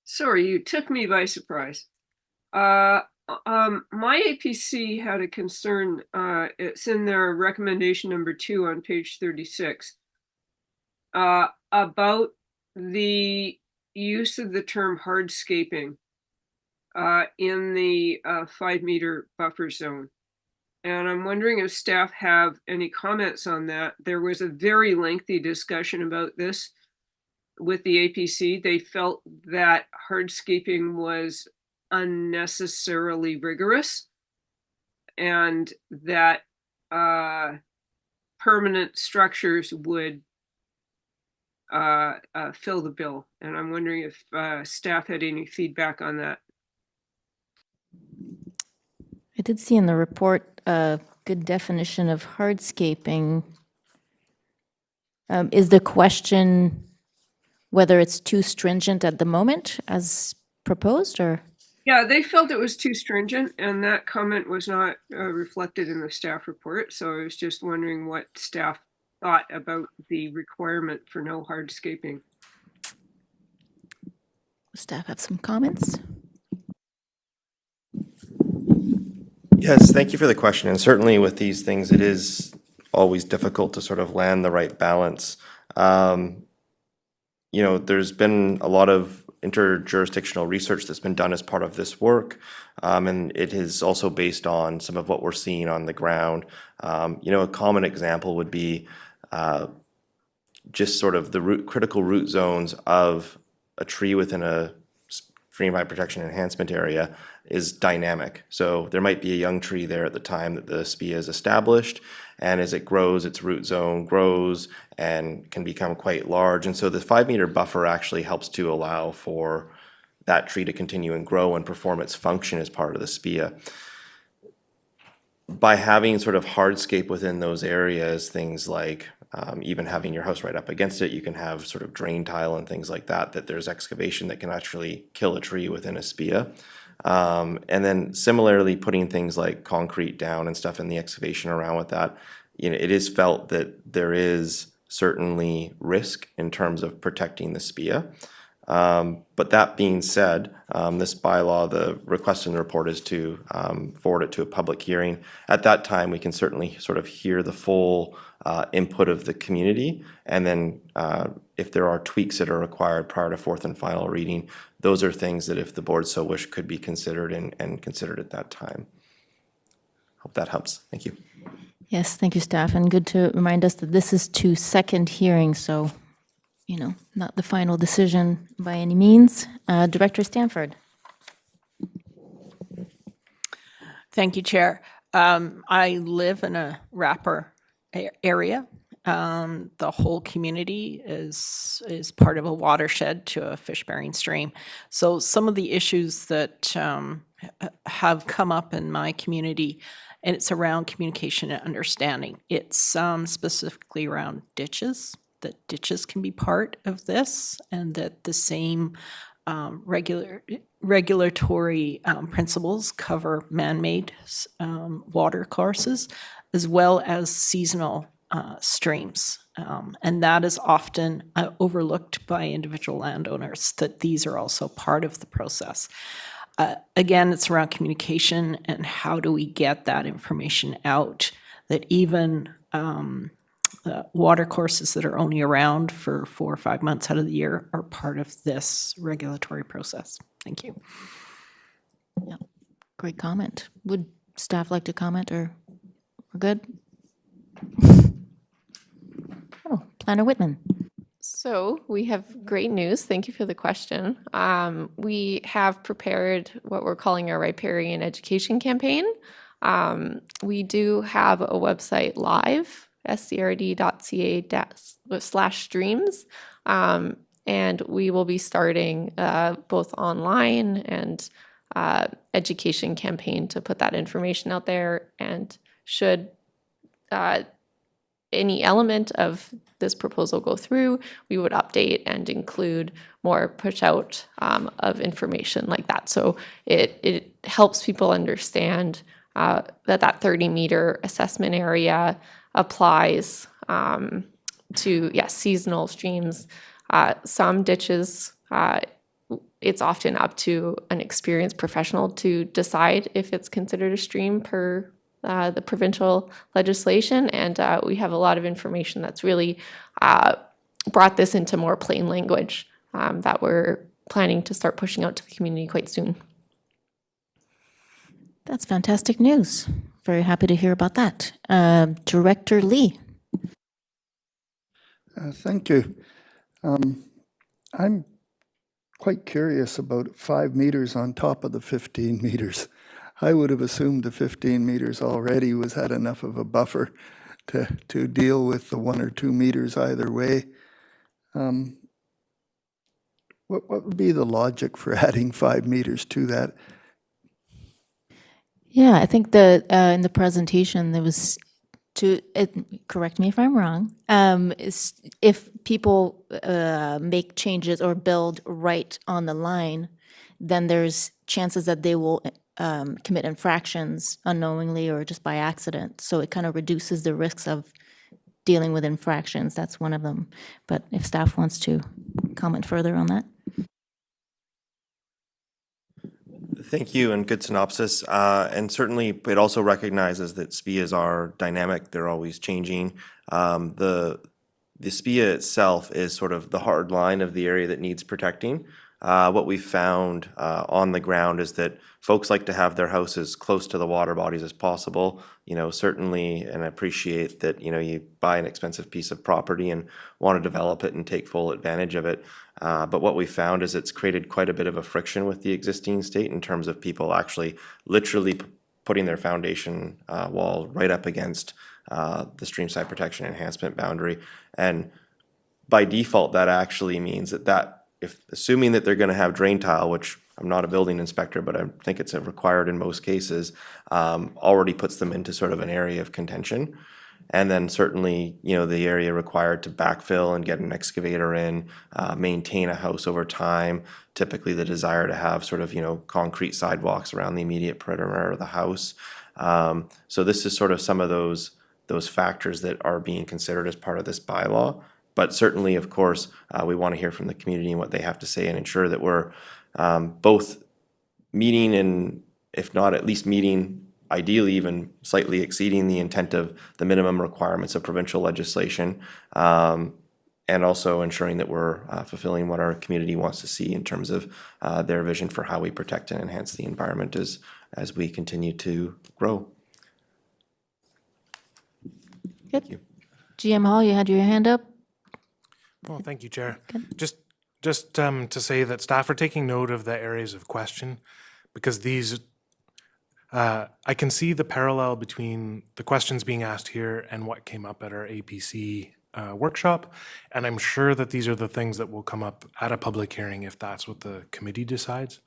Sorry, you took me by surprise. My APC had a concern, it's in their recommendation number 2 on page 36, about the use of the term hardscaping in the 5-meter buffer zone. And I'm wondering if staff have any comments on that. There was a very lengthy discussion about this with the APC. They felt that hardscaping was unnecessarily rigorous and that permanent structures would fill the bill. And I'm wondering if staff had any feedback on that. I did see in the report a good definition of hardscaping. Is the question whether it's too stringent at the moment as proposed, or? Yeah, they felt it was too stringent, and that comment was not reflected in the staff report. So I was just wondering what staff thought about the requirement for no hardscaping. Staff have some comments? Yes, thank you for the question. And certainly with these things, it is always difficult to sort of land the right balance. You know, there's been a lot of interjurisdictional research that's been done as part of this work, and it is also based on some of what we're seeing on the ground. You know, a common example would be just sort of the critical root zones of a tree within a stream protection enhancement area is dynamic. So there might be a young tree there at the time that the SPIA is established, and as it grows, its root zone grows and can become quite large. And so the 5-meter buffer actually helps to allow for that tree to continue and grow and perform its function as part of the SPIA. By having sort of hardscape within those areas, things like even having your house right up against it, you can have sort of drain tile and things like that, that there's excavation that can actually kill a tree within a SPIA. And then similarly, putting things like concrete down and stuff in the excavation around with that, it is felt that there is certainly risk in terms of protecting the SPIA. But that being said, this bylaw, the request in the report is to forward it to a public hearing. At that time, we can certainly sort of hear the full input of the community. And then if there are tweaks that are required prior to fourth and final reading, those are things that if the board so wish could be considered and considered at that time. Hope that helps. Thank you. Yes, thank you, staff. And good to remind us that this is to second hearing, so, not the final decision by any means. Director Stanford. Thank you, Chair. I live in a wrapper area. The whole community is part of a watershed to a fish-bearing stream. So some of the issues that have come up in my community, and it's around communication and understanding. It's specifically around ditches, that ditches can be part of this, and that the same regulatory principles cover man-made water courses as well as seasonal streams. And that is often overlooked by individual landowners, that these are also part of the process. Again, it's around communication and how do we get that information out, that even water courses that are only around for 4 or 5 months out of the year are part of this regulatory process. Thank you. Yeah, great comment. Would staff like to comment, or we're good? Oh, Planner Whitman. So we have great news. Thank you for the question. We have prepared what we're calling our riparian education campaign. We do have a website live, scrd.ca/streams. And we will be starting both online and education campaign to put that information out there. And should any element of this proposal go through, we would update and include more push out of information like that. So it helps people understand that 30-meter assessment area applies to, seasonal streams. Some ditches, it's often up to an experienced professional to decide if it's considered a stream per the provincial legislation, and we have a lot of information that's really brought this into more plain language that we're planning to start pushing out to the community quite soon. That's fantastic news. Very happy to hear about that. Director Lee. Thank you. I'm quite curious about 5 meters on top of the 15 meters. I would have assumed the 15 meters already had enough of a buffer to deal with the 1 or 2 meters either way. What would be the logic for adding 5 meters to that? Yeah, I think in the presentation there was correct me if I'm wrong, if people make changes or build right on the line, then there's chances that they will commit infractions unknowingly or just by accident. So it kind of reduces the risks of dealing with infractions. That's one of them. But if staff wants to comment further on that. Thank you, and good synopsis. And certainly, it also recognizes that SPIAs are dynamic; they're always changing. The SPIA itself is sort of the hard line of the area that needs protecting. What we found on the ground is that folks like to have their houses close to the water bodies as possible. Certainly, and I appreciate that, you buy an expensive piece of property and want to develop it and take full advantage of it. But what we found is it's created quite a bit of a friction with the existing state in terms of people actually literally putting their foundation wall right up against the streamside protection enhancement boundary. And by default, that actually means that if assuming that they're going to have drain tile, which I'm not a building inspector, but I think it's required in most cases, already puts them into sort of an area of contention. And then certainly, the area required to backfill and get an excavator in, maintain a house over time. Typically, the desire to have sort of, concrete sidewalks around the immediate perimeter of the house. So this is sort of some of those factors that are being considered as part of this bylaw. But certainly, of course, we want to hear from the community and what they have to say and ensure that we're both meeting and, if not at least meeting, ideally even slightly exceeding the intent of the minimum requirements of provincial legislation, and also ensuring that we're fulfilling what our community wants to see in terms of their vision for how we protect and enhance the environment as we continue to grow. Good. GM Hall, you had your hand up? Well, thank you, Chair. Just to say that staff are taking note of the areas of question, because these, I can see the parallel between the questions being asked here and what came up at our APC workshop, and I'm sure that these are the things that will come up at a public hearing if that's what the committee decides.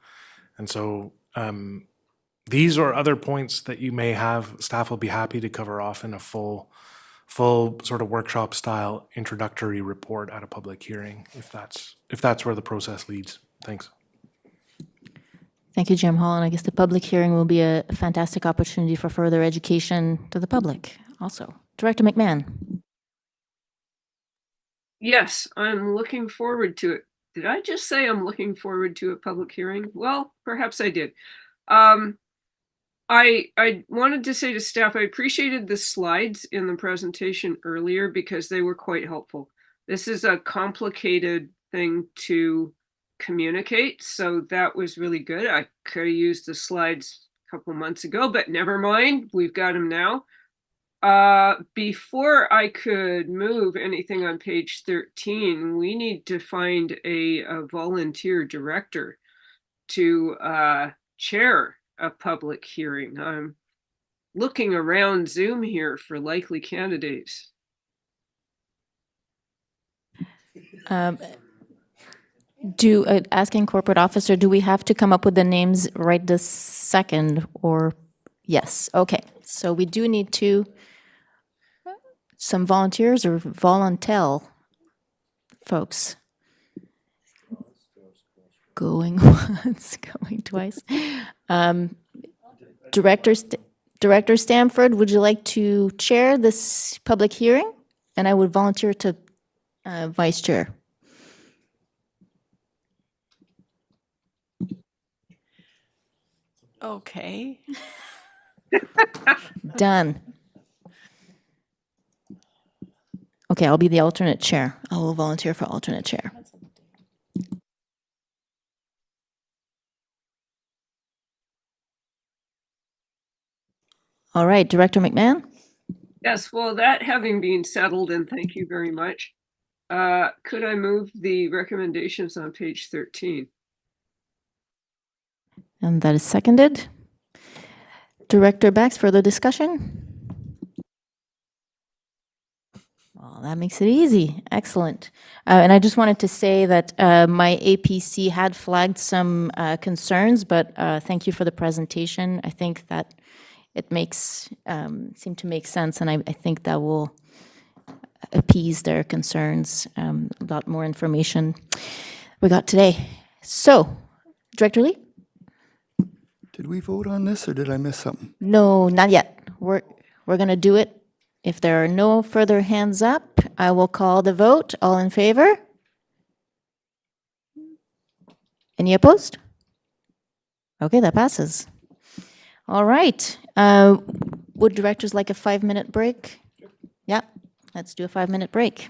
And so these or other points that you may have, staff will be happy to cover off in a full sort of workshop style introductory report at a public hearing, if that's where the process leads. Thanks. Thank you, Jim Hall. And I guess the public hearing will be a fantastic opportunity for further education to the public also. Director McMahon. Yes, I'm looking forward to it. Did I just say I'm looking forward to a public hearing? Well, perhaps I did. I wanted to say to staff, I appreciated the slides in the presentation earlier because they were quite helpful. This is a complicated thing to communicate, so that was really good. I could have used the slides a couple months ago, but never mind, we've got them now. Before I could move anything on page 13, we need to find a volunteer director to chair a public hearing. I'm looking around Zoom here for likely candidates. Asking corporate officer, do we have to come up with the names right this second, or yes? Okay, so we do need some volunteers or voluntel folks. Going once, going twice. Director Stamford, would you like to chair this public hearing? And I would volunteer to vice chair. Okay. Done. Okay, I'll be the alternate chair. I will volunteer for alternate chair. All right, Director McMahon? Yes, well, that having been settled, and thank you very much, could I move the recommendations on page 13? And that is seconded. Director Bax, further discussion? Well, that makes it easy. Excellent. And I just wanted to say that my APC had flagged some concerns, but thank you for the presentation. I think that it seemed to make sense, and I think that will appease their concerns. A lot more information we got today. So, Director Lee? Did we vote on this or did I miss something? No, not yet. We're going to do it. If there are no further hands up, I will call the vote. All in favor? Any opposed? Okay, that passes. All right. Would directors like a 5-minute break? Yeah, let's do a 5-minute break.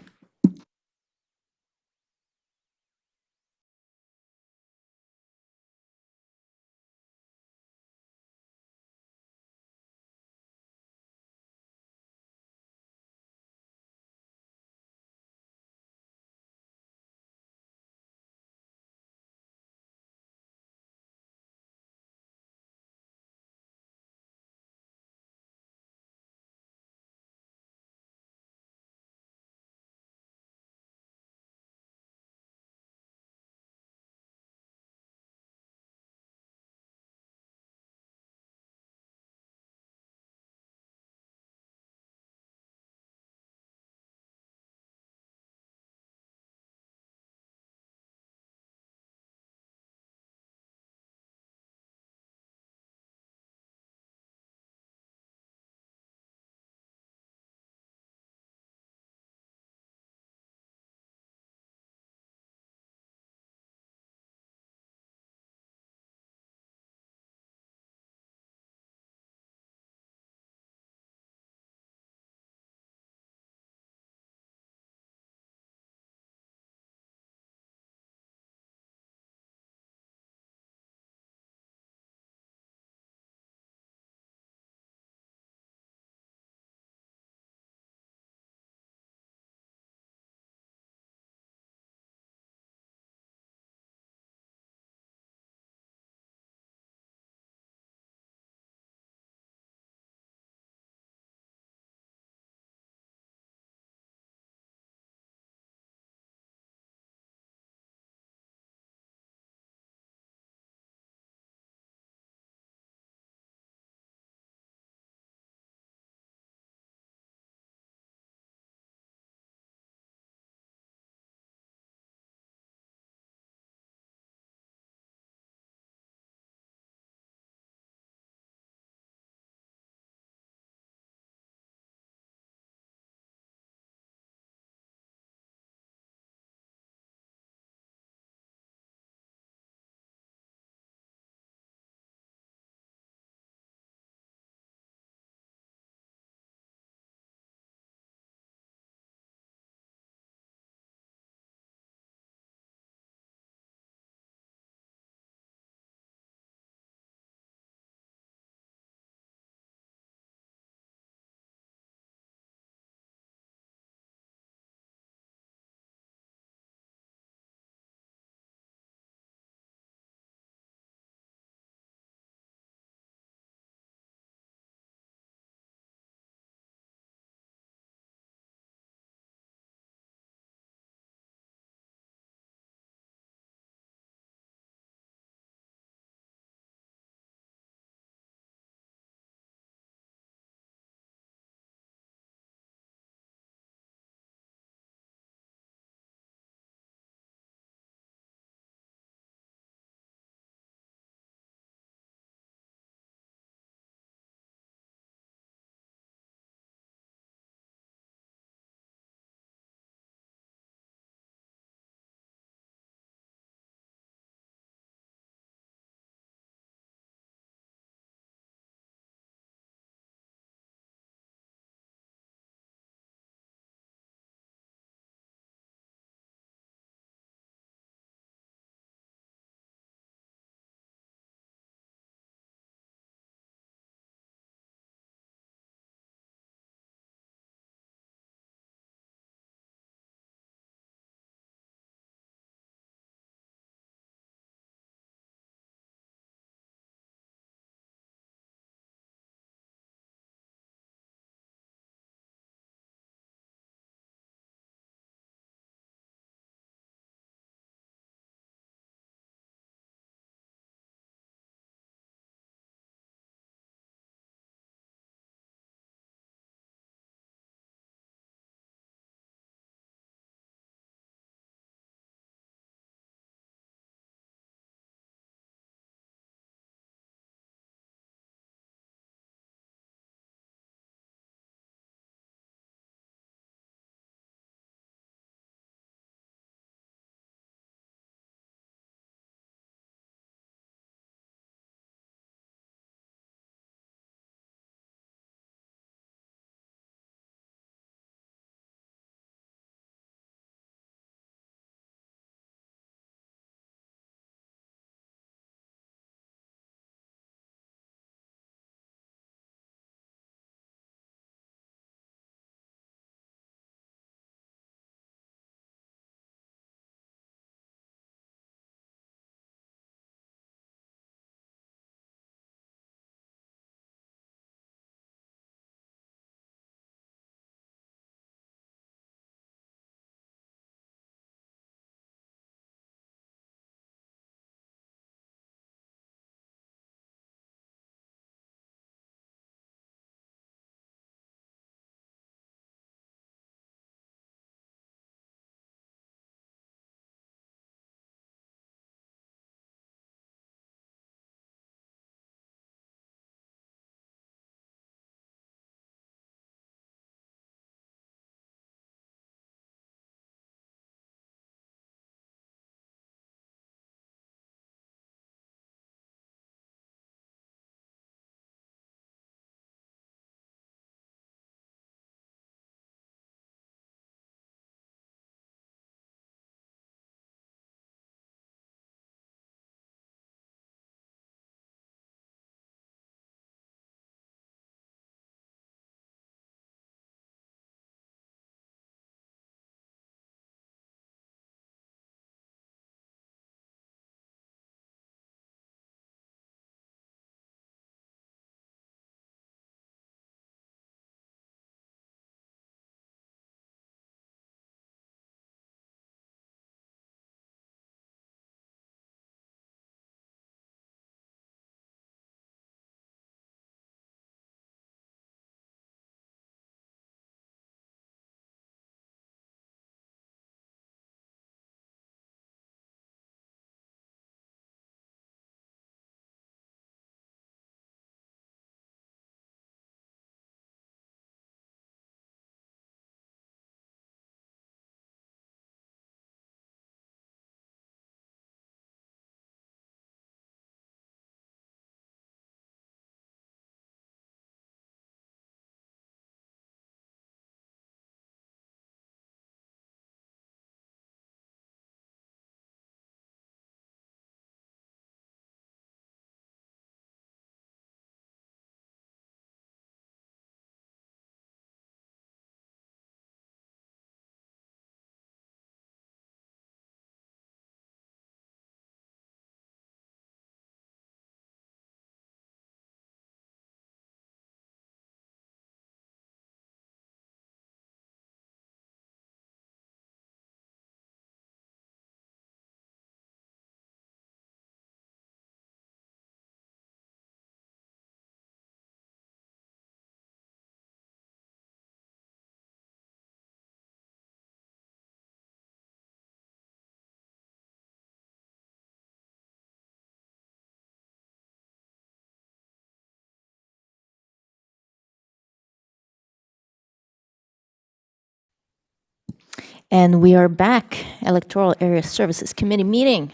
And we are back, Electoral Area Services Committee meeting.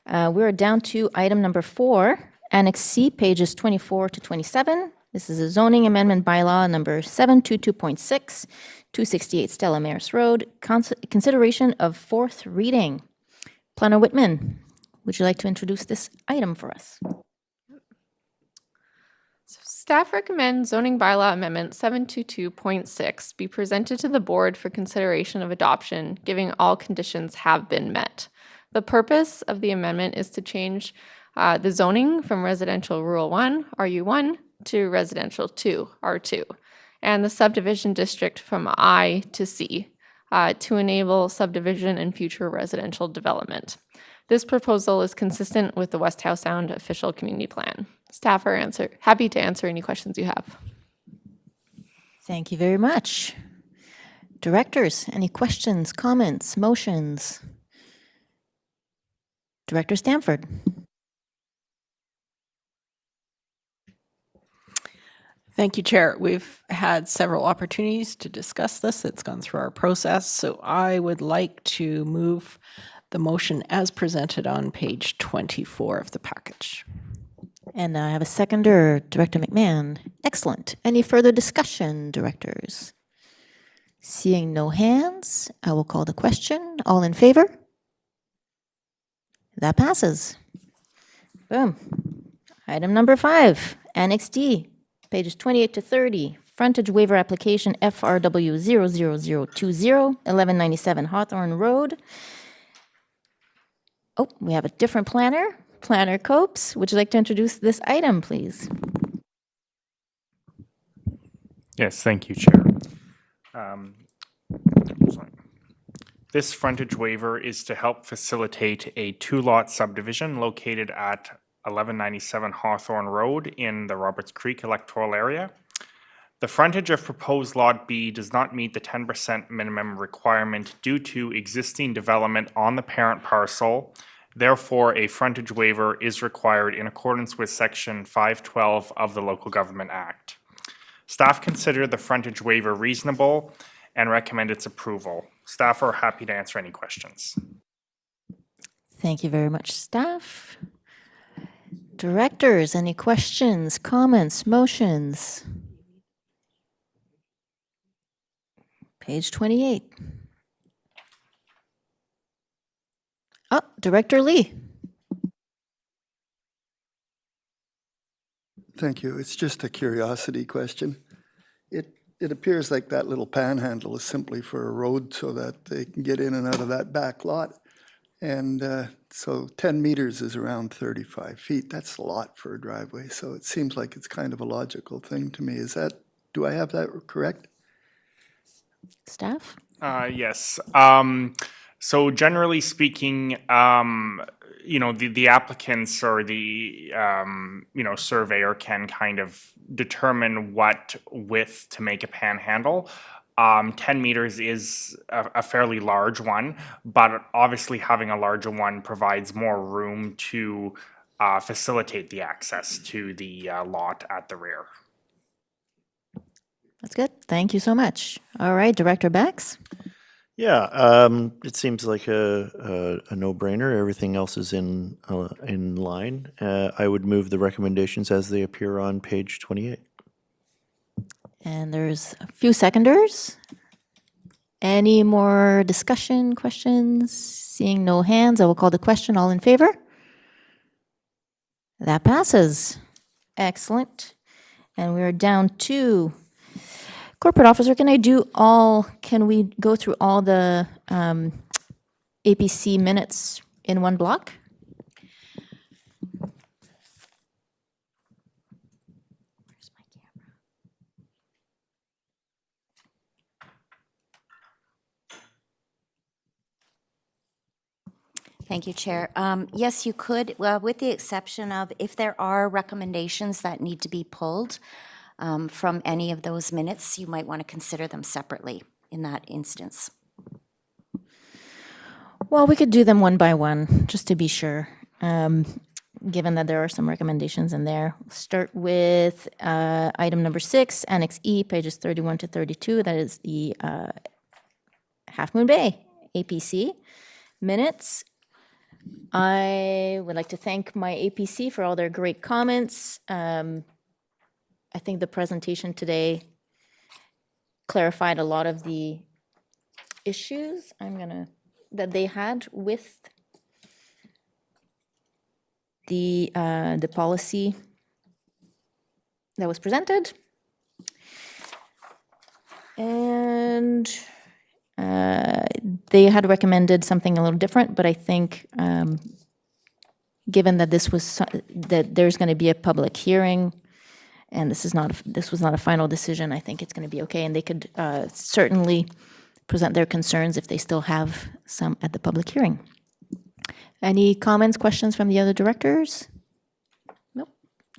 We're down to item number 4, Annex C, pages 24 to 27. This is a zoning amendment bylaw number 722.6, 268 Stella Maris Road, consideration of fourth reading. Planner Whitman, would you like to introduce this item for us? Staff recommends zoning bylaw amendment 722.6 be presented to the board for consideration of adoption, given all conditions have been met. The purpose of the amendment is to change the zoning from residential rural 1, RU1, to residential 2, R2, and the subdivision district from I to C to enable subdivision and future residential development. This proposal is consistent with the West Howe Sound official community plan. Staff are happy to answer any questions you have. Thank you very much. Directors, any questions, comments, motions? Director Stanford. Thank you, Chair. We've had several opportunities to discuss this. It's gone through our process, so I would like to move the motion as presented on page 24 of the package. And I have a seconder, Director McMahon. Excellent. Any further discussion, directors? Seeing no hands, I will call the question. All in favor? That passes. Boom. Item number 5, Annex D, pages 28 to 30. Frontage waiver application FRW 00020, 1197 Hawthorne Road. Oh, we have a different planner. Planner Copes, would you like to introduce this item, please? Yes, thank you, Chair. Sorry. This frontage waiver is to help facilitate a 2-lot subdivision located at 1197 Hawthorne Road in the Roberts Creek electoral area. The frontage of proposed Lot B does not meet the 10% minimum requirement due to existing development on the parent parcel. Therefore, a frontage waiver is required in accordance with Section 512 of the Local Government Act. Staff consider the frontage waiver reasonable and recommend its approval. Staff are happy to answer any questions. Thank you very much, staff. Directors, any questions, comments, motions? Page 28. Oh, Director Lee. Thank you. It's just a curiosity question. It appears like that little panhandle is simply for a road so that they can get in and out of that back lot. And so 10 meters is around 35 feet. That's a lot for a driveway. So it seems like it's kind of a logical thing to me. Do I have that correct? Staff? Yes. So generally speaking, the applicants or the, surveyor can kind of determine what width to make a panhandle. 10 meters is a fairly large one, but obviously having a larger one provides more room to facilitate the access to the lot at the rear. That's good. Thank you so much. All right, Director Bax. Yeah, it seems like a no-brainer. Everything else is in line. I would move the recommendations as they appear on page 28. And there's a few seconders. Any more discussion, questions? Seeing no hands, I will call the question. All in favor? That passes. Excellent. And we are down to corporate officer. Can we go through all the APC minutes in one block? Thank you, Chair. Yes, you could, with the exception of if there are recommendations that need to be pulled from any of those minutes, you might want to consider them separately in that instance. Well, we could do them one by one, just to be sure, given that there are some recommendations in there. Start with item number 6, Annex E, pages 31 to 32. That is the Half Moon Bay, APC, minutes. I would like to thank my APC for all their great comments. I think the presentation today clarified a lot of the issues that they had with the policy that was presented. And they had recommended something a little different, but I think given that that there's going to be a public hearing, and this was not a final decision, I think it's going to be okay, and they could certainly present their concerns if they still have some at the public hearing. Any comments, questions from the other directors? Nope.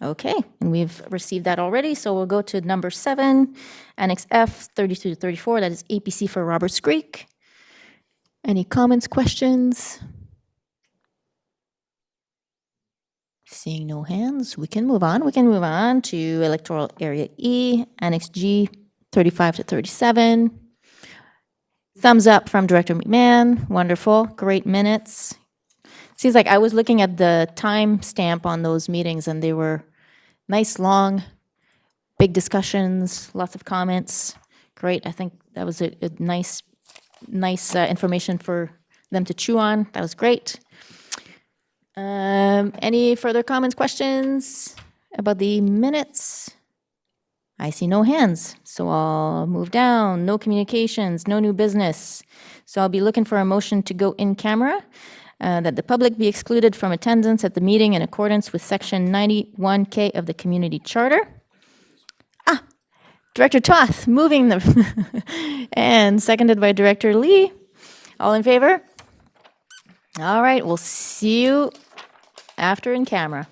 Okay, and we've received that already, so we'll go to number 7, Annex F, 32 to 34, that is APC for Roberts Creek. Any comments, questions? Seeing no hands, we can move on. We can move on to Electoral Area E, Annex G, 35 to 37. Thumbs up from Director McMahon. Wonderful. Great minutes. Seems like I was looking at the time stamp on those meetings, and they were nice, long, big discussions, lots of comments. Great. I think that was a nice information for them to chew on. That was great. Any further comments, questions about the minutes? I see no hands, so I'll move down. No communications, no new business. So I'll be looking for a motion to go in camera, that the public be excluded from attendance at the meeting in accordance with Section 91K of the Community Charter. Director Toth moving and seconded by Director Lee. All in favor? All right, we'll see you after in camera.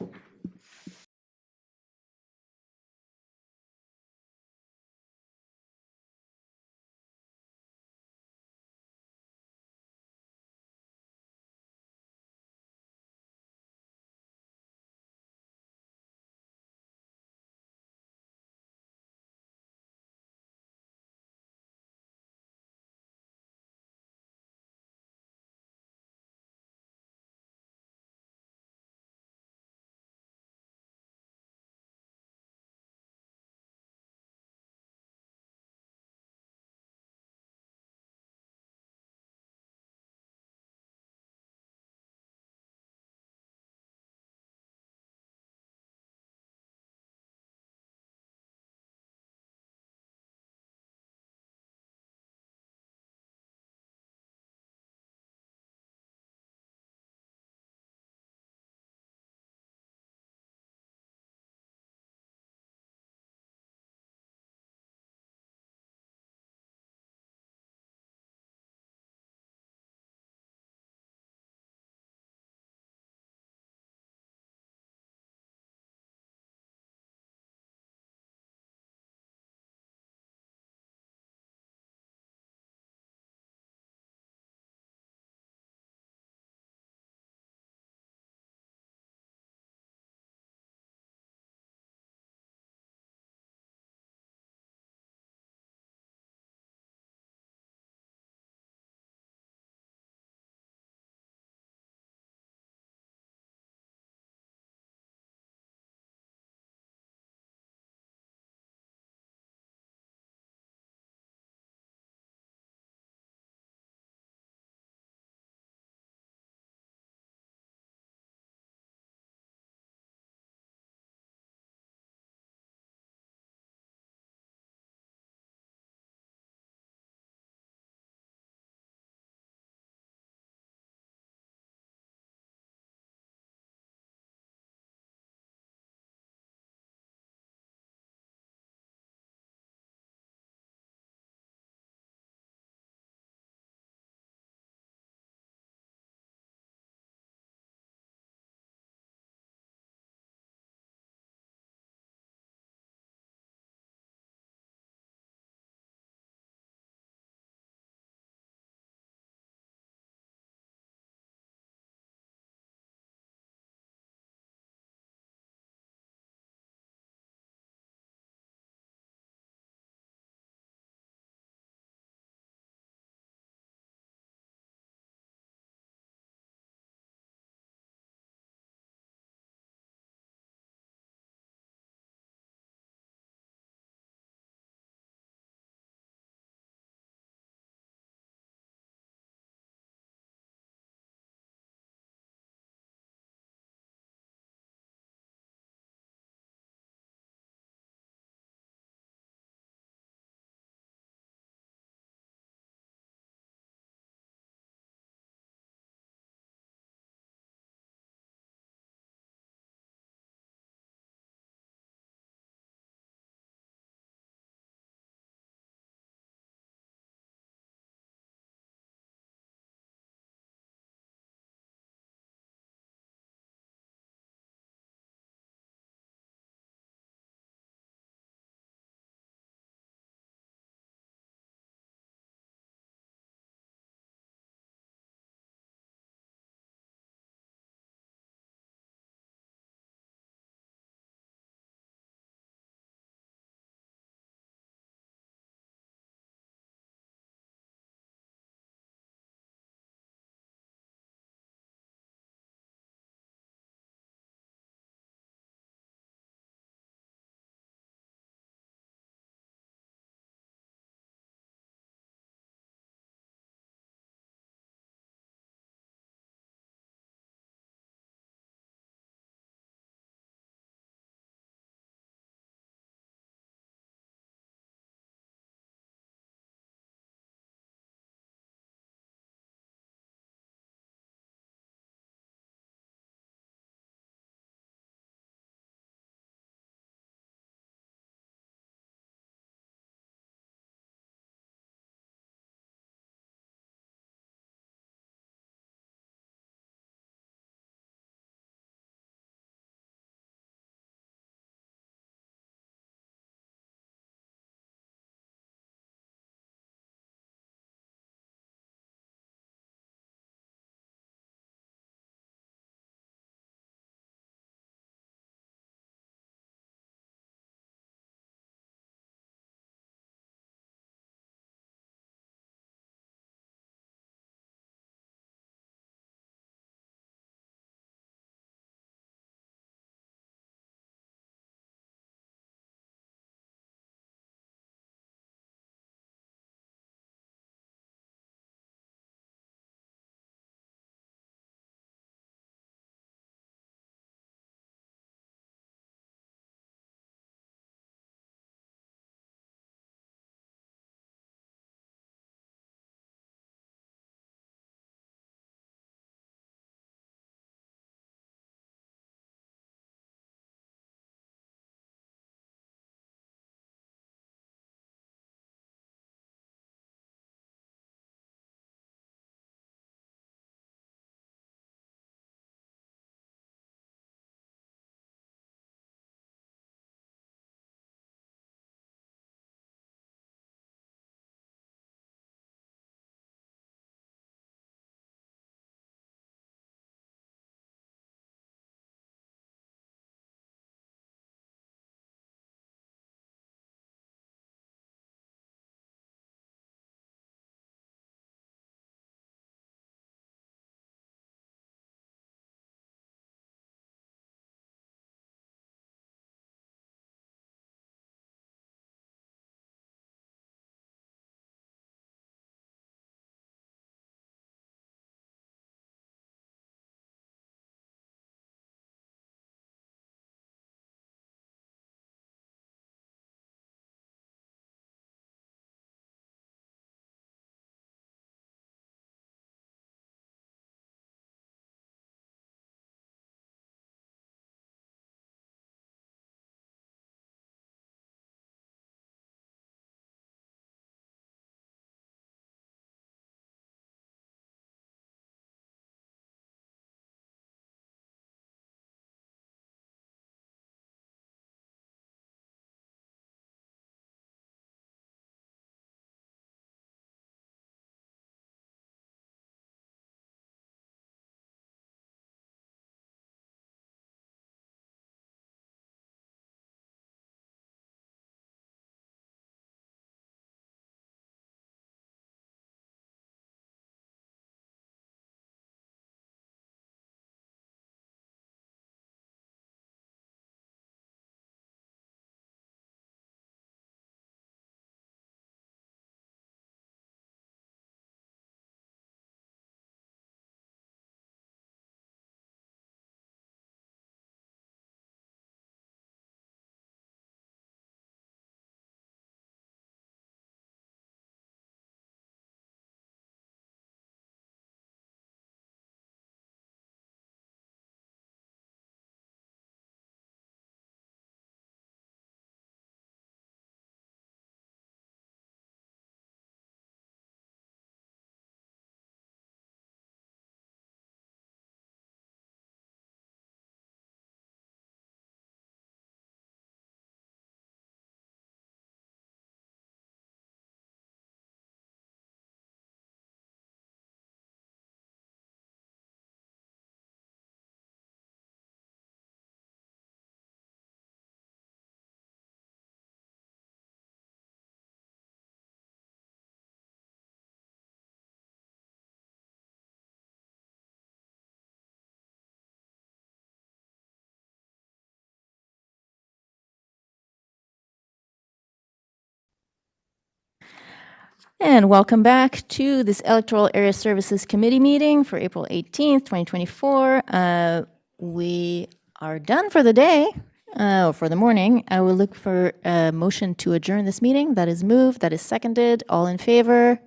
And welcome back to this Electoral Area Services Committee meeting for April 18th, 2024. We are done for the day, for the morning. I will look for a motion to adjourn this meeting. That is moved, that is seconded. All in favor?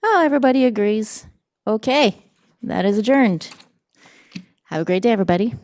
Oh, everybody agrees. Okay, that is adjourned. Have a great day, everybody.